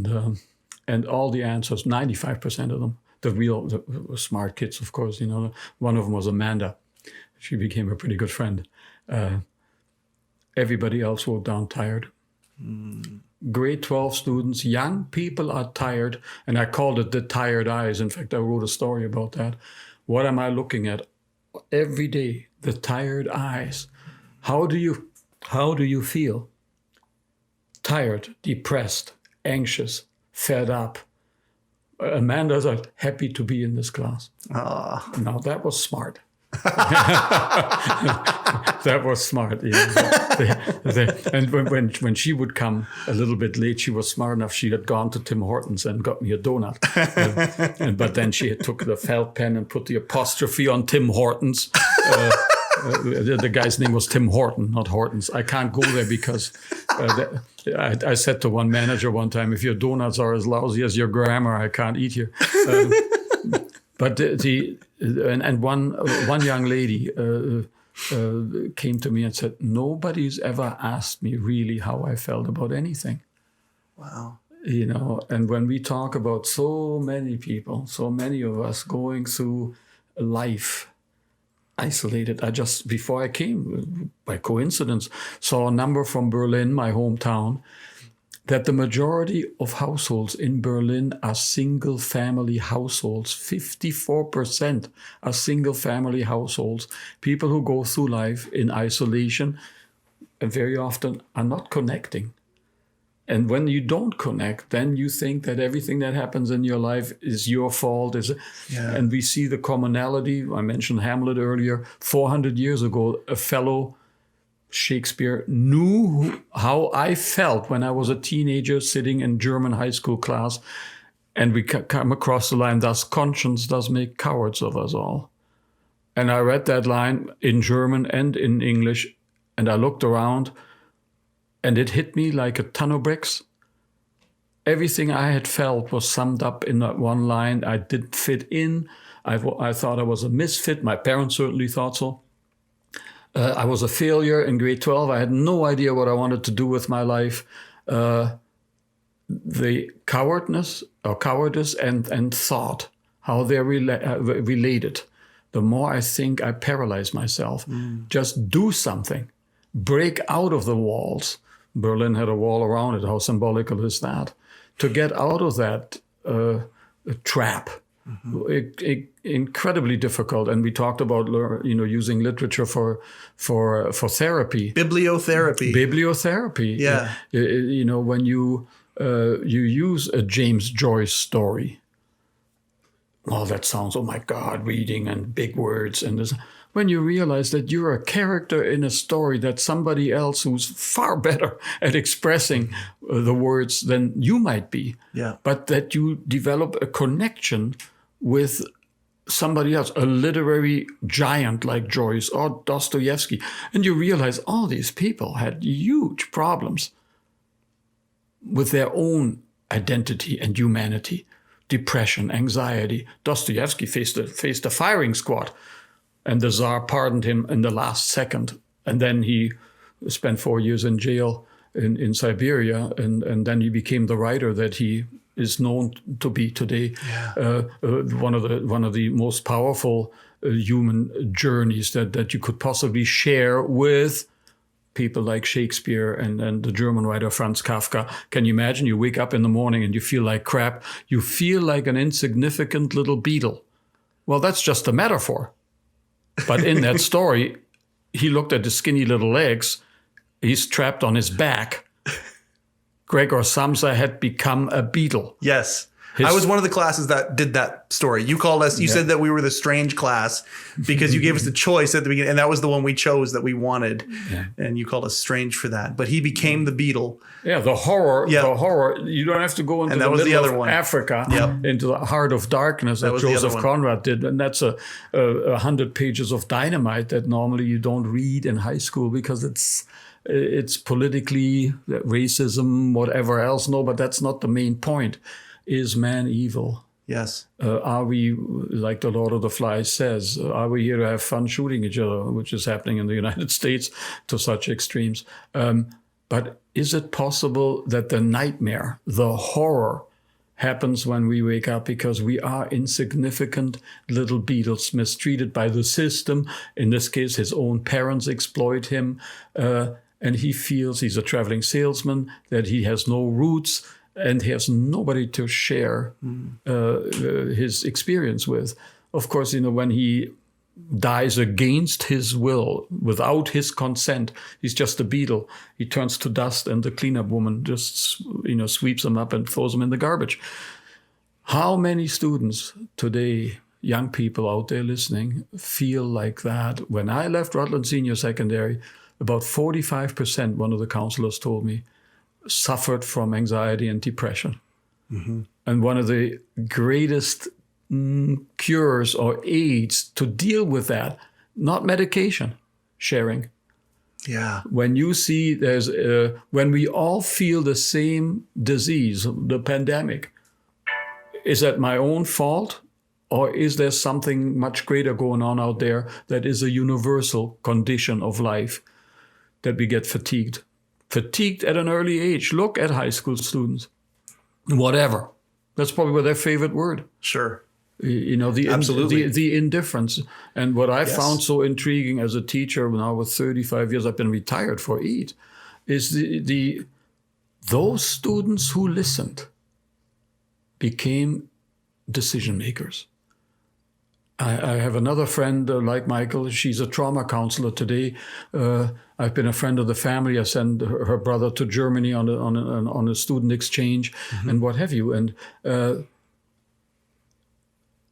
S2: and all the answers, 95% of them, the smart kids, of course. One of them was Amanda. She became a pretty good friend. Everybody else wrote down tired. Grade 12 students, young people are tired, and I called it the tired eyes. In fact, I wrote a story about that. What am I looking at every day? The tired eyes. How do you feel? Tired, depressed, anxious, fed up. Amanda's like, happy to be in this class. Now that was smart. That was smart. And when she would come a little bit late, she was smart enough. She had gone to Tim Hortons and got me a donut. But then she took the felt pen and put the apostrophe on Tim Hortons. The guy's name was Tim Horton, not Hortons. I can't go there because I said to one manager one time, if your donuts are as lousy as your grammar, I can't eat here. But one young lady came to me and said, nobody's ever asked me really how I felt about anything.
S1: Wow.
S2: And when we talk about so many people, so many of us going through life isolated, I just, before I came, by coincidence, saw a number from Berlin, my hometown, that the majority of households in Berlin are single-family households. 54% are single-family households. People who go through life in isolation and very often are not connecting. And when you don't connect, then you think that everything that happens in your life is your fault. And we see the commonality. I mentioned Hamlet earlier. 400 years ago, a fellow Shakespeare knew how I felt when I was a teenager sitting in German high school class, and we come across the line, thus conscience does make cowards of us all. And I read that line in German and in English, and I looked around, and it hit me like a ton of bricks. Everything I had felt was summed up in that one line. I didn't fit in. I thought I was a misfit. My parents certainly thought so. I was a failure in grade 12. I had no idea what I wanted to do with my life. The cowardice and thought, how they're related. The more I think, I paralyze myself. Just do something. Break out of the walls. Berlin had a wall around it. How symbolical is that? To get out of that trap. Incredibly difficult, and we talked about using literature for therapy. Bibliotherapy.
S1: Yeah.
S2: When you use a James Joyce story. Well, that sounds, oh my God, reading and big words and this. When you realize that you're a character in a story that somebody else who's far better at expressing the words than you might be, but that you develop a connection with somebody else, a literary giant like Joyce or Dostoevsky, and you realize all these people had huge problems with their own identity and humanity, depression, anxiety. Dostoevsky faced a firing squad, and the Tsar pardoned him in the last second, and then he spent 4 years in jail in Siberia, and then he became the writer that he is known to be today. One of the most powerful human journeys that you could possibly share with people like Shakespeare and the German writer Franz Kafka. Can you imagine? You wake up in the morning and you feel like crap. You feel like an insignificant little beetle. Well, that's just a metaphor. But in that story, he looked at the skinny little legs. He's trapped on his back. Gregor Samsa had become a beetle.
S1: Yes. I was one of the classes that did that story. You called us, you said that we were the strange class because you gave us the choice at the beginning, and that was the one we chose that we wanted. Yeah. And you called us strange for that. But he became the beetle. Yeah,
S2: the horror. You don't have to go into the middle of Africa, into the heart of darkness that Joseph Conrad did. And that's 100 pages of dynamite that normally you don't read in high school because it's politically racism, whatever else. No, but that's not the main point. Is man evil?
S1: Yes.
S2: Are we, like the Lord of the Flies says, are we here to have fun shooting each other, which is happening in the United States to such extremes? But is it possible that the nightmare, the horror, happens when we wake up because we are insignificant little beetles mistreated by the system? In this case, his own parents exploit him, and he feels he's a traveling salesman, that he has no roots, and he has nobody to share his experience with. Of course, when he dies against his will, without his consent, he's just a beetle. He turns to dust, and the cleanup woman just, sweeps him up and throws him in the garbage. How many students today, young people out there listening, feel like that? When I left Rutland Senior Secondary, about 45%, one of the counselors told me, suffered from anxiety and depression. Mm-hmm. And one of the greatest cures or aids to deal with that, not medication, sharing.
S1: Yeah.
S2: When you see when we all feel the same disease, the pandemic, is that my own fault? Or is there something much greater going on out there that is a universal condition of life, that we get fatigued? Fatigued at an early age. Look at high school students. Whatever. That's probably their favorite word.
S1: Sure.
S2: Absolutely. The indifference. And what I found so intriguing as a teacher, now with 35 years, I've been retired for 8, is those students who listened became decision makers. I have another friend like Michael. She's a trauma counselor today. I've been a friend of the family. I sent her brother to Germany on a student exchange, and what have you. And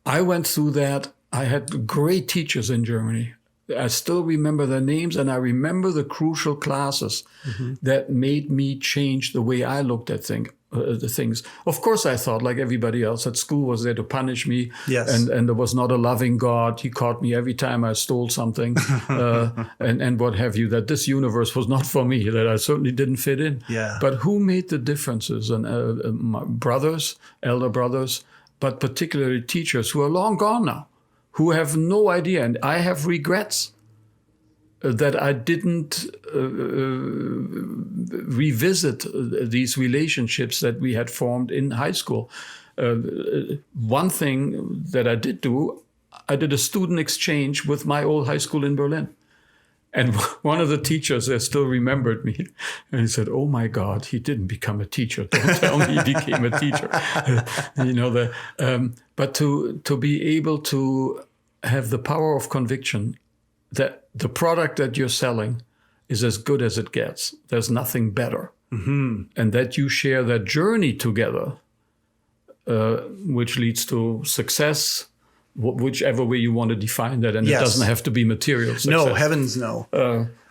S2: I went through that. I had great teachers in Germany. I still remember their names, and I remember the crucial classes that made me change the way I looked at the things. Of course, I thought, like everybody else, that school was there to punish me, and there was not a loving God. He caught me every time I stole something, and what have you, that this universe was not for me, that I certainly didn't fit in.
S1: Yeah.
S2: But who made the differences? And my brothers, elder brothers, but particularly teachers who are long gone now, who have no idea. And I have regrets that I didn't revisit these relationships that we had formed in high school. One thing that I did do, I did a student exchange with my old high school in Berlin. And one of the teachers there still remembered me. And he said, "Oh my God, he didn't become a teacher. Don't tell me he became a teacher." But to be able to have the power of conviction that the product that you're selling is as good as it gets. There's nothing better. Mm-hmm. And that you share that journey together, which leads to success, whichever way you want to define that. And it doesn't have to be material success.
S1: No, heavens no.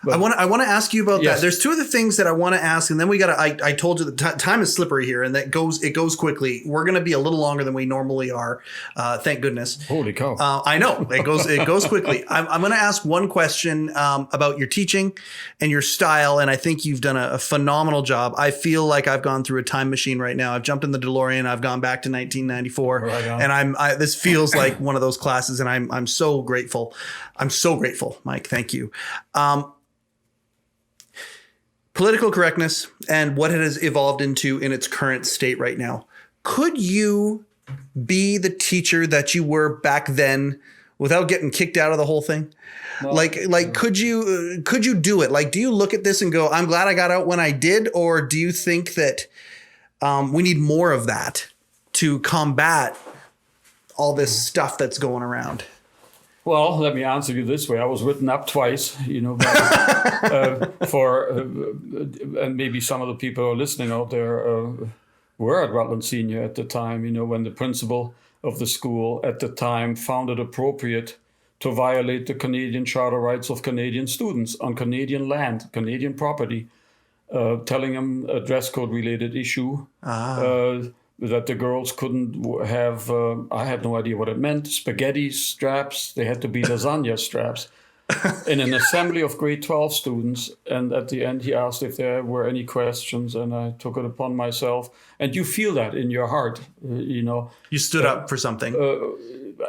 S1: I want to ask you about that. There's two other things that I want to ask, and then we got to. I told you that time is slippery here, and it goes quickly. We're going to be a little longer than we normally are. Thank goodness.
S2: Holy cow!
S1: I know it goes quickly. I'm going to ask one question about your teaching and your style, and I think you've done a phenomenal job. I feel like I've gone through a time machine right now. I've jumped in the DeLorean. I've gone back to 1994, and this feels like one of those classes, and I'm so grateful. I'm so grateful, Mike. Thank you. Political correctness and what it has evolved into in its current state right now. Could you be the teacher that you were back then without getting kicked out of the whole thing? Well, could you do it? Like, do you look at this and go, "I'm glad I got out when I did," or do you think that we need more of that to combat all this stuff that's going around?
S2: Well, let me answer you this way. I was written up twice, and maybe some of the people who are listening out there were at Rutland Senior at the time, when the principal of the school at the time found it appropriate to violate the Canadian charter rights of Canadian students on Canadian land, Canadian property, telling them a dress code related issue. That the girls couldn't have, I had no idea what it meant, spaghetti straps. They had to be lasagna straps. in an assembly of grade 12 students. And at the end, he asked if there were any questions, and I took it upon myself. And you feel that in your heart,
S1: You stood up for something.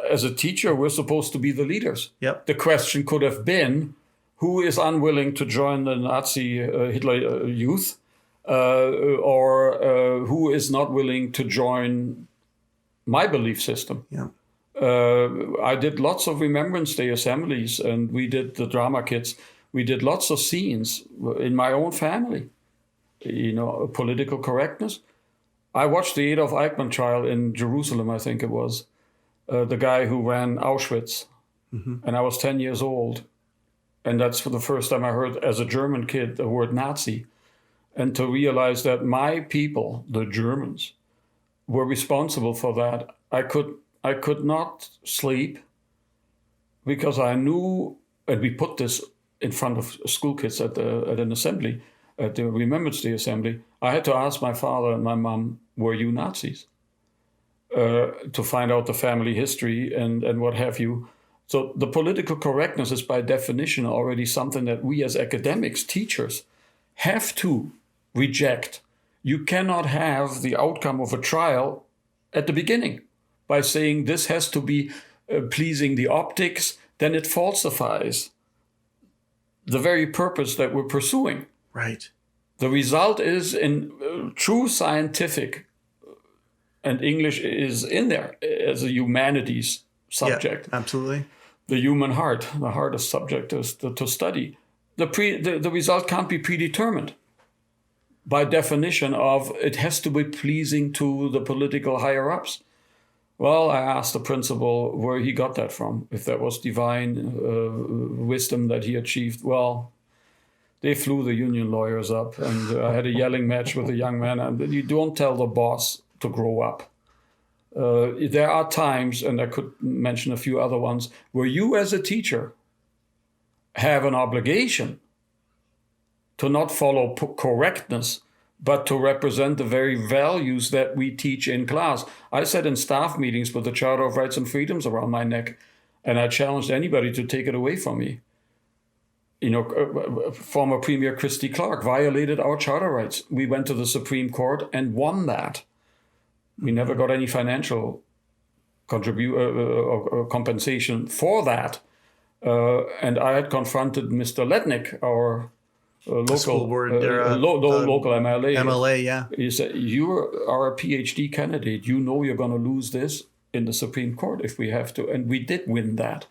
S2: As a teacher, we're supposed to be the leaders.
S1: Yep.
S2: The question could have been, who is unwilling to join the Nazi Hitler Youth, or who is not willing to join my belief system?
S1: Yeah.
S2: I did lots of Remembrance Day assemblies, and we did the drama kids. We did lots of scenes in my own family, political correctness. I watched the Adolf Eichmann trial in Jerusalem, I think it was, the guy who ran Auschwitz. Mm-hmm. And I was 10 years old. And that's for the first time I heard, as a German kid, the word Nazi. And to realize that my people, the Germans, were responsible for that, I could not sleep, because I knew, and we put this in front of school kids at an assembly, at the Remembrance Day assembly. I had to ask my father and my mom, were you Nazis? To find out the family history and what have you. So the political correctness is by definition already something that we as academics, teachers, have to reject. You cannot have the outcome of a trial at the beginning by saying this has to be pleasing the optics, then it falsifies the very purpose that we're pursuing.
S1: Right.
S2: The result is in true scientific, and English is in there as a humanities subject.
S1: Yeah, absolutely.
S2: The human heart, the hardest subject is to study. The result can't be predetermined by definition of it has to be pleasing to the political higher-ups. Well, I asked the principal where he got that from, if that was divine wisdom that he achieved. Well, they flew the union lawyers up, and I had a yelling match with a young man. And you don't tell the boss to grow up. There are times, and I could mention a few other ones, where you as a teacher have an obligation to not follow correctness, but to represent the very values that we teach in class. I sat in staff meetings with the Charter of Rights and Freedoms around my neck, and I challenged anybody to take it away from me. Former Premier Christy Clark violated our charter rights. We went to the Supreme Court and won that. We never got any financial compensation for that. And I had confronted Mr. Letnick, our local MLA.
S1: MLA, yeah.
S2: He said, you are a PhD candidate. You know you're going to lose this in the Supreme Court if we have to. And we did win that.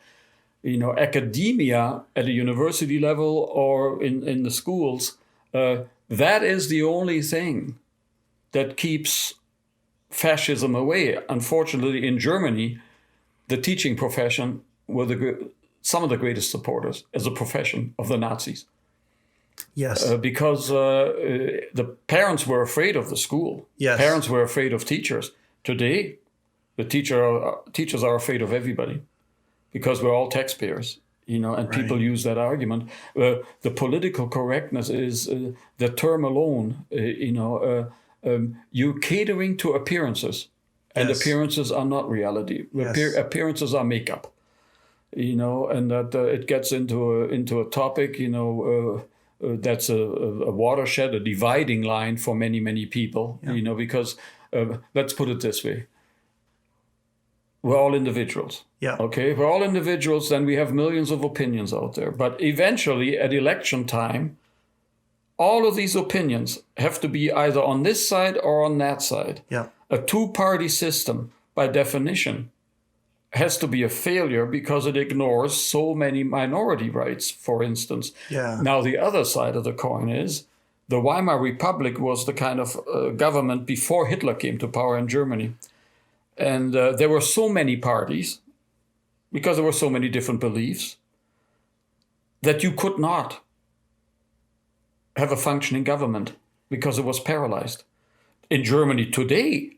S2: Academia at a university level or in the schools, that is the only thing that keeps fascism away. Unfortunately, in Germany, the teaching profession were some of the greatest supporters as a profession of the Nazis.
S1: Yes.
S2: Because the parents were afraid of the school.
S1: Yes.
S2: Parents were afraid of teachers. Today, the teachers are afraid of everybody because we're all taxpayers, and right. People use that argument. The political correctness is the term alone, you're catering to appearances, and yes. Appearances are not reality. Yes. Appearances are makeup, and that it gets into a topic, that's a watershed, a dividing line for many, many people, yeah. Because let's put it this way. We're all individuals.
S1: Yeah.
S2: Okay, we're all individuals, then we have millions of opinions out there. But eventually, at election time, all of these opinions have to be either on this side or on that side.
S1: Yeah.
S2: A two-party system, by definition, has to be a failure because it ignores so many minority rights, for instance.
S1: Yeah.
S2: Now, the other side of the coin is the Weimar Republic was the kind of government before Hitler came to power in Germany. And there were so many parties, because there were so many different beliefs, that you could not have a functioning government because it was paralyzed. In Germany today,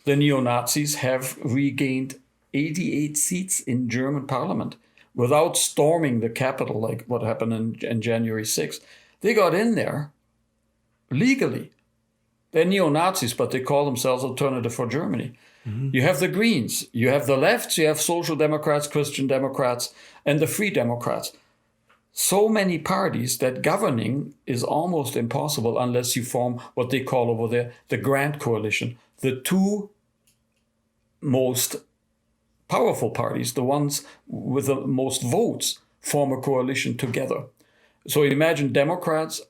S2: the neo-Nazis have regained 88 seats in German parliament without storming the capital like what happened in January 6th. They got in there legally. They're neo-Nazis, but they call themselves Alternative for Germany. You have the Greens, you have the lefts, you have Social Democrats, Christian Democrats, and the Free Democrats. So many parties that governing is almost impossible unless you form what they call over there the Grand Coalition. The two most powerful parties, the ones with the most votes, form a coalition together. So imagine Democrats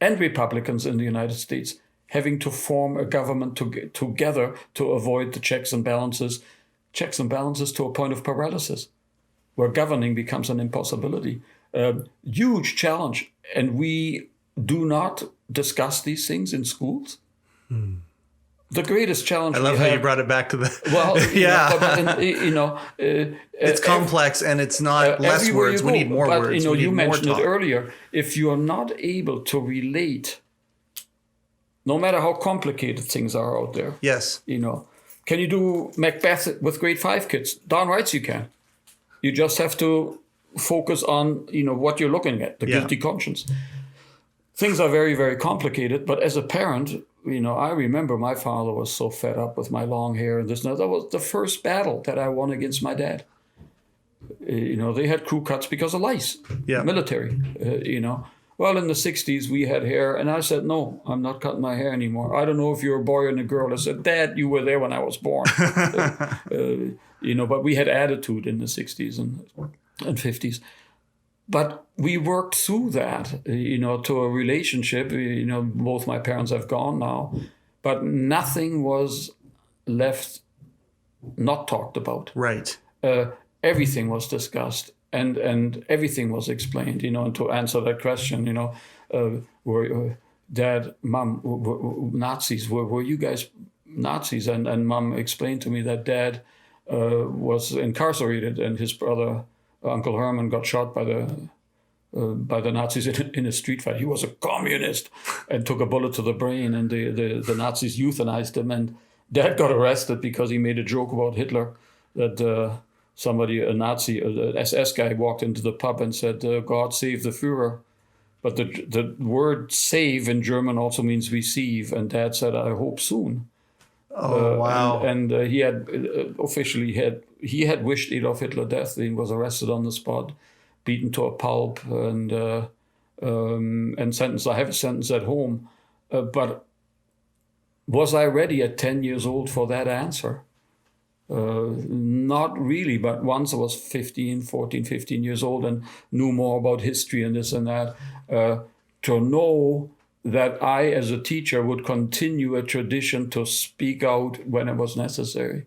S2: and Republicans in the United States having to form a government together to avoid the checks and balances to a point of paralysis, where governing becomes an impossibility. Huge challenge. And we do not discuss these things in schools. The greatest challenge.
S1: I love how you brought it back to the.
S2: Well,
S1: it's complex and it's not less words. We need more words.
S2: But you mentioned it earlier. If you are not able to relate, no matter how complicated things are out there.
S1: Yes.
S2: Can you do Macbeth with grade 5 kids? Darn right you can. You just have to focus on what you're looking at, the guilty conscience. Things are very, very complicated. But as a parent, I remember my father was so fed up with my long hair and this and that. That was the first battle that I won against my dad. They had crew cuts because of lice, military, Well, in the 60s, we had hair, and I said, no, I'm not cutting my hair anymore. I don't know if you're a boy or a girl. I said, Dad, you were there when I was born. But we had attitude in the 60s and 50s. But we worked through that, to a relationship. Both my parents have gone now, but nothing was left not talked about.
S1: Right.
S2: Everything was discussed. And everything was explained, and to answer that question, were Dad, Mom, were Nazis, were you guys Nazis? And Mom explained to me that Dad was incarcerated and his brother, Uncle Herman, got shot by the Nazis in a street fight. He was a communist and took a bullet to the brain, and the Nazis euthanized him. And Dad got arrested because he made a joke about Hitler that... a Nazi, an SS guy walked into the pub and said, God save the Führer. But the word save in German also means receive. And Dad said, I hope soon.
S1: Oh, wow.
S2: And he had he had wished Adolf Hitler death. He was arrested on the spot, beaten to a pulp, and sentenced. I have a sentence at home. But was I ready at 10 years old for that answer? Not really, but once I was 15 years old and knew more about history and this and that, to know that I, as a teacher, would continue a tradition to speak out when it was necessary,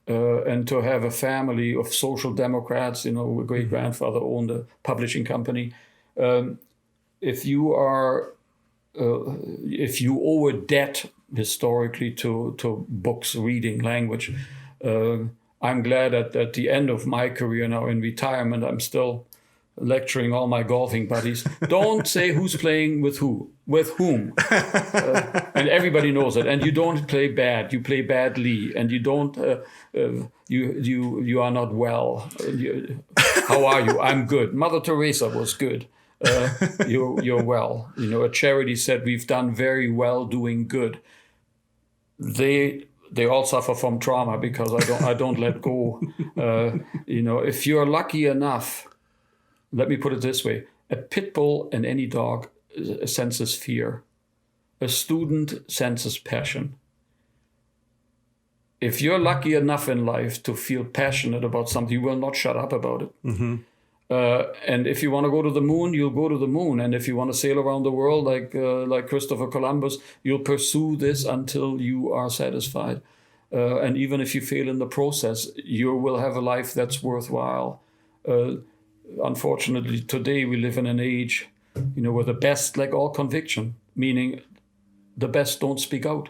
S2: and to have a family of social democrats. A great-grandfather owned a publishing company. If you owe a debt historically to books, reading, language, I'm glad at the end of my career now in retirement, I'm still lecturing all my golfing buddies. Don't say who's playing with whom. And everybody knows it. And you don't play bad, you play badly. And you don't, you are not well. How are you? I'm good. Mother Teresa was good. You're well. A charity said we've done very well doing good. They all suffer from trauma because I don't let go. If you're lucky enough, let me put it this way: a pit bull and any dog senses fear. A student senses passion. If you're lucky enough in life to feel passionate about something, you will not shut up about it. Mm-hmm. And if you want to go to the moon, you'll go to the moon. And if you want to sail around the world like Christopher Columbus, you'll pursue this until you are satisfied. And even if you fail in the process, you will have a life that's worthwhile. Unfortunately, today we live in an age, where the best lack all conviction, meaning the best don't speak out.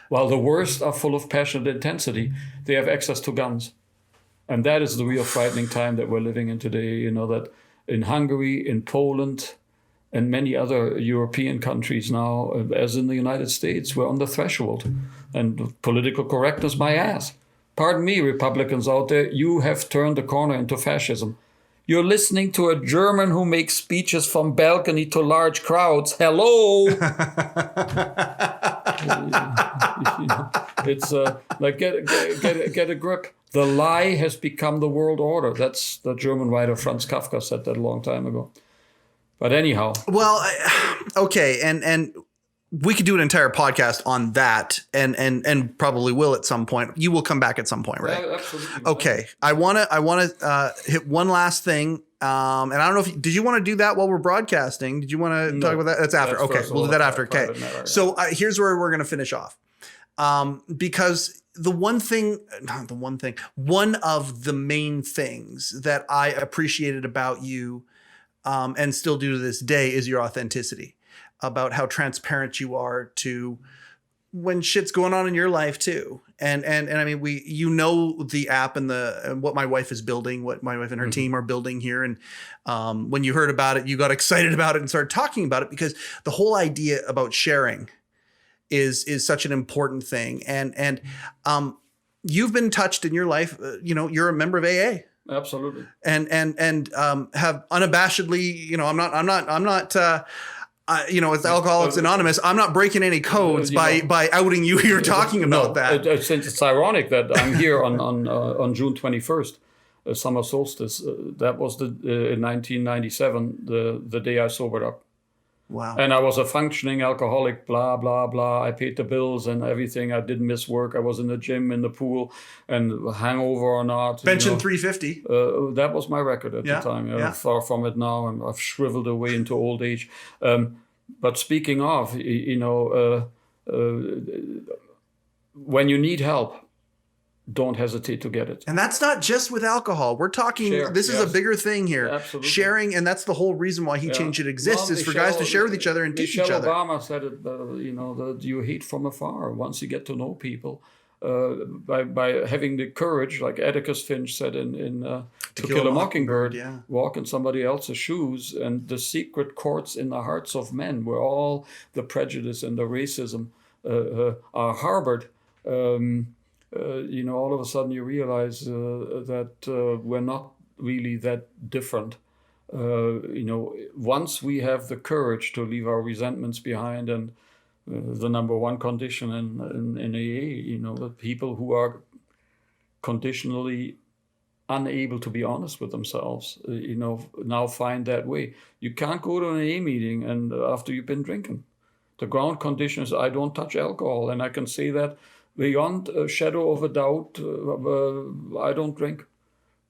S2: While the worst are full of passionate intensity, they have access to guns. And that is the real frightening time that we're living in today, that in Hungary, in Poland, and many other European countries now, as in the United States, we're on the threshold. And political correctness, my ass. Pardon me, Republicans out there, you have turned the corner into fascism. You're listening to a German who makes speeches from balcony to large crowds. Hello! It's like get a grip. The lie has become the world order. That's the German writer Franz Kafka said that a long time ago. But anyhow.
S1: Well, okay, and we could do an entire podcast on that, and probably will at some point. You will come back at some point, right?
S2: Yeah, absolutely.
S1: Okay, I wanna hit one last thing, and I don't know if did you want to do that while we're broadcasting? Did you want to talk about that? That's after. Okay, we'll do that after. Okay, so here's where we're gonna finish off, because one of the main things that I appreciated about you, and still do to this day, is your authenticity. About how transparent you are to when shit's going on in your life too. And I mean, the app and what my wife is building, what my wife and her team are building here. And when you heard about it, you got excited about it and started talking about it, because the whole idea about sharing is such an important thing. And you've been touched in your life. You're a member of AA.
S2: Absolutely.
S1: And have unabashedly, I'm not it's Alcoholics Anonymous. I'm not breaking any codes by outing you here talking about that.
S2: Since it's ironic that I'm here on June 21st, summer solstice. That was in 1997, the day I sobered up.
S1: Wow.
S2: And I was a functioning alcoholic, blah, blah, blah. I paid the bills and everything. I didn't miss work. I was in the gym, in the pool, and hangover or not.
S1: Benching 350.
S2: That was my record at the time.
S1: Yeah.
S2: Far from it now. I've shriveled away into old age. But speaking of, when you need help, don't hesitate to get it.
S1: And that's not just with alcohol. We're talking, this is a bigger thing here.
S2: Absolutely.
S1: Sharing, and that's the whole reson why HeChangedIt exists, is for guys to share with each other and teach each other.
S2: Obama said it, that you hate from afar. Once you get to know people, by having the courage, like Atticus Finch said in To Kill a Mockingbird, walk in somebody else's shoes, and the secret courts in the hearts of men, where all the prejudice and the racism are harbored. All of a sudden you realize that we're not really that different. Once we have the courage to leave our resentments behind, and the number one condition in AA, the people who are conditionally unable to be honest with themselves, now find that way. You can't go to an AA meeting and after you've been drinking. The ground condition is I don't touch alcohol, and I can say that beyond a shadow of a doubt, I don't drink.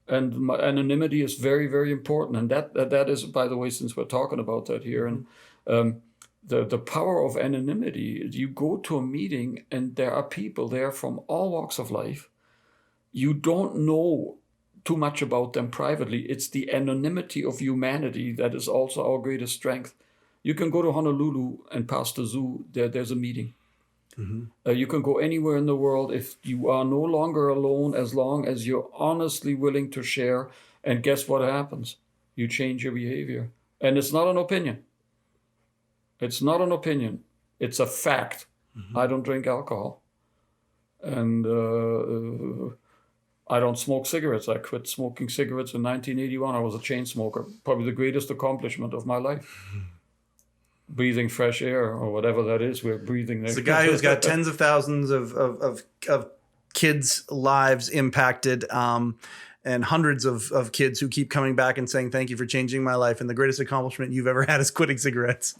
S2: And my anonymity is very, very important. And that is, by the way, since we're talking about that here, and the power of anonymity. You go to a meeting and there are people there from all walks of life. You don't know too much about them privately. It's the anonymity of humanity that is also our greatest strength. You can go to Honolulu and past the zoo, there's a meeting. Mm-hmm. You can go anywhere in the world if you are no longer alone, as long as you're honestly willing to share. And guess what happens? You change your behavior. And it's not an opinion. It's not an opinion. It's a fact. Mm-hmm. I don't drink alcohol. And I don't smoke cigarettes. I quit smoking cigarettes in 1981. I was a chain smoker. Probably the greatest accomplishment of my life. Mm-hmm. Breathing fresh air, or whatever that is, we're breathing.
S1: It's a guy who's got tens of thousands of kids' lives impacted, and hundreds of kids who keep coming back and saying, thank you for changing my life. And the greatest accomplishment you've ever had is quitting cigarettes.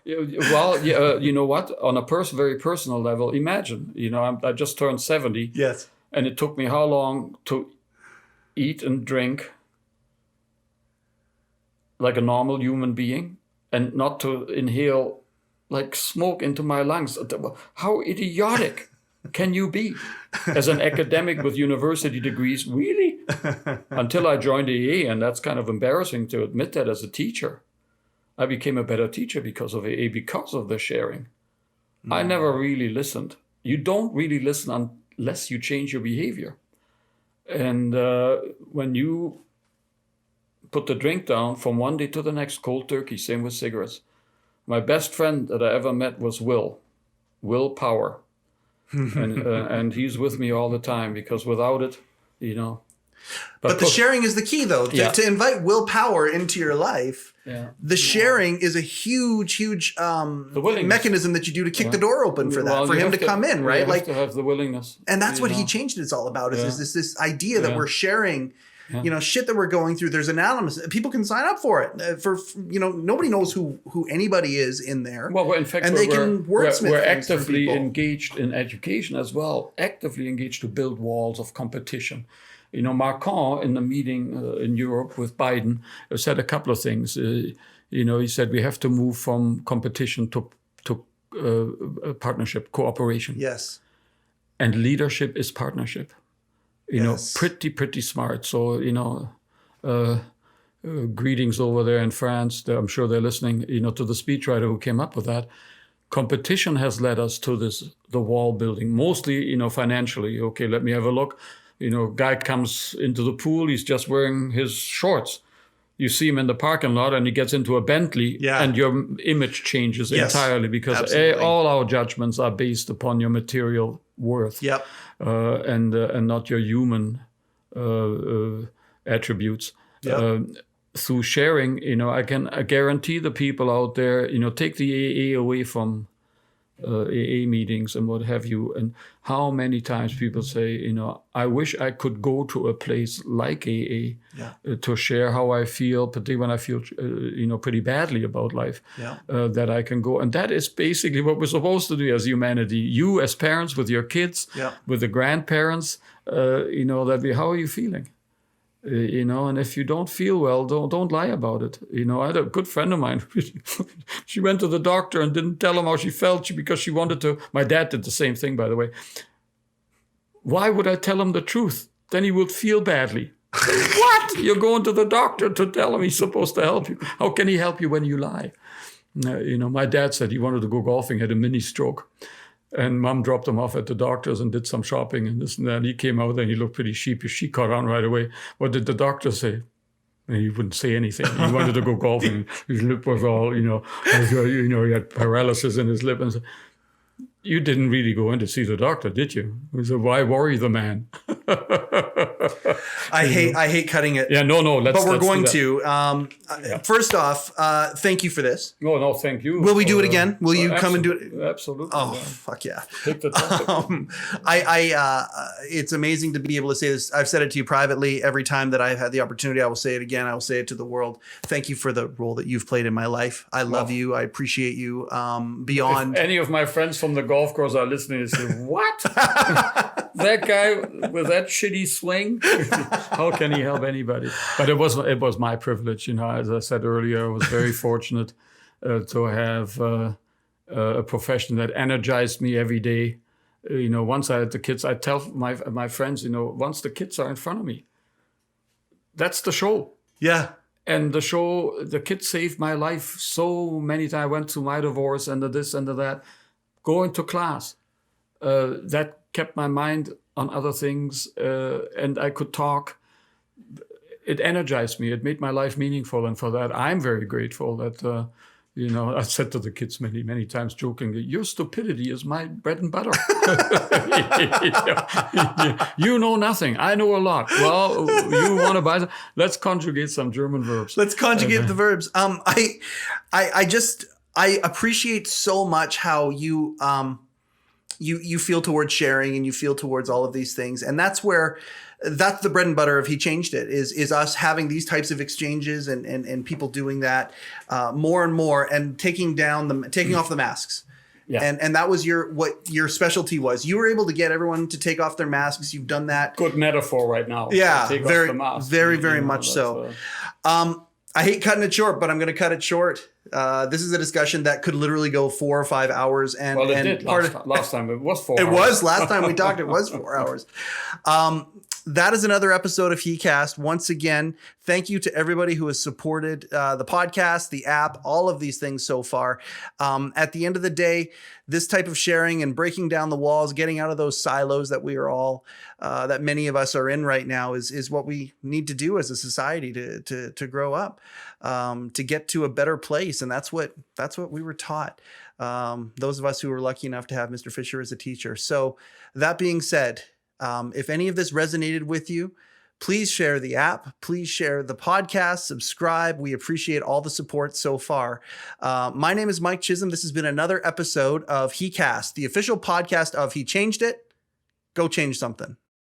S2: You know what? On a very personal level, imagine, I just turned 70.
S1: Yes.
S2: And it took me how long to eat and drink like a normal human being, and not to inhale like smoke into my lungs. How idiotic can you be as an academic with university degrees? Really? Until I joined AA, and that's kind of embarrassing to admit that as a teacher. I became a better teacher because of AA, because of the sharing. Mm. I never really listened. You don't really listen unless you change your behavior. And when you put the drink down from one day to the next, cold turkey, same with cigarettes. My best friend that I ever met was Will Power. And he's with me all the time, because without it,
S1: But the sharing is the key, though. To invite willpower into your life, the sharing is a huge mechanism that you do to kick the door open for that, for him to come in, right?
S2: You have to have the willingness.
S1: And that's what HeChangedIt is all about, is this idea that we're sharing shit that we're going through. There's anonymous. People can sign up for it. Nobody knows who anybody is in there.
S2: Well, in fact,
S1: and they can wordsmith.
S2: We're actively engaged in education as well, actively engaged to build walls of competition. Macron in the meeting in Europe with Biden said a couple of things. He said we have to move from competition to partnership, cooperation.
S1: Yes.
S2: And leadership is partnership. Pretty smart. So, greetings over there in France. I'm sure they're listening, to the speechwriter who came up with that. Competition has led us to the wall building, mostly, financially. Okay, let me have a look. Guy comes into the pool, he's just wearing his shorts. You see him in the parking lot and he gets into a Bentley and your image changes entirely because all our judgments are based upon your material worth and not your human attributes. Through sharing, I can guarantee the people out there, take the AA away from AA meetings and what have you, and how many times people say, I wish I could go to a place like AA to share how I feel, particularly when I feel, pretty badly about life, that I can go. And that is basically what we're supposed to do as humanity. You as parents with your kids, with the grandparents, how are you feeling? And if you don't feel well, don't lie about it. I had a good friend of mine. She went to the doctor and didn't tell him how she felt because she wanted to. My dad did the same thing, by the way. Why would I tell him the truth? Then he would feel badly. What? You're going to the doctor to tell him he's supposed to help you. How can he help you when you lie? My dad said he wanted to go golfing, had a mini stroke. And Mom dropped him off at the doctor's and did some shopping and this and that. He came out and he looked pretty sheepish. She caught on right away. What did the doctor say? And he wouldn't say anything. He wanted to go golfing. His lip was all, he had paralysis in his lip. And said, you didn't really go in to see the doctor, did you? He said, why worry the man?
S1: I hate cutting it.
S2: Yeah, no.
S1: But we're going to. First off, thank you for this.
S2: No, thank you.
S1: Will we do it again? Will you come and do it?
S2: Absolutely.
S1: Oh, fuck yeah.
S2: Take the topic.
S1: It's amazing to be able to say this. I've said it to you privately. Every time that I've had the opportunity, I will say it again. I will say it to the world. Thank you for the role that you've played in my life. I love you. I appreciate you beyond.
S2: If any of my friends from the golf course are listening and say, what? That guy with that shitty swing? How can he help anybody? But it was my privilege. As I said earlier, I was very fortunate to have a profession that energized me every day. Once I had the kids, I tell my friends, once the kids are in front of me, that's the show.
S1: Yeah.
S2: And the kids saved my life so many times. I went through my divorce and the this and the that. Going to class, that kept my mind on other things, and I could talk. It energized me. It made my life meaningful, and for that, I'm very grateful that, I said to the kids many, many times jokingly, your stupidity is my bread and butter. You know nothing. I know a lot. Well, you want to buy let's conjugate some German verbs.
S1: Let's conjugate the verbs. I appreciate so much how you you feel towards sharing and you feel towards all of these things. And that's the bread and butter of HeChangedIt is us having these types of exchanges and people doing that more and more and taking off the masks. Yeah. And that was what your specialty was. You were able to get everyone to take off their masks. You've done that.
S2: Good metaphor right now.
S1: Yeah,
S2: take off the mask.
S1: very much so. I hate cutting it short, but I'm going to cut it short. This is a discussion that could literally go 4 or 5 hours.
S2: It did last time. It was 4 hours.
S1: It was last time we talked. It was 4 hours. That is another episode of HeCast. Once again, thank you to everybody who has supported the podcast, the app, all of these things so far. At the end of the day, this type of sharing and breaking down the walls, getting out of those silos that we are all, that many of us are in right now is what we need to do as a society to grow up, to get to a better place. And that's what we were taught. Those of us who were lucky enough to have Mr. Fischer as a teacher. So that being said, if any of this resonated with you, Please share the app. Please share the podcast. Subscribe. We appreciate all the support so far. My name is Mike Chisholm. This has been another episode of heCast, the official podcast of He Changed It. Go change something.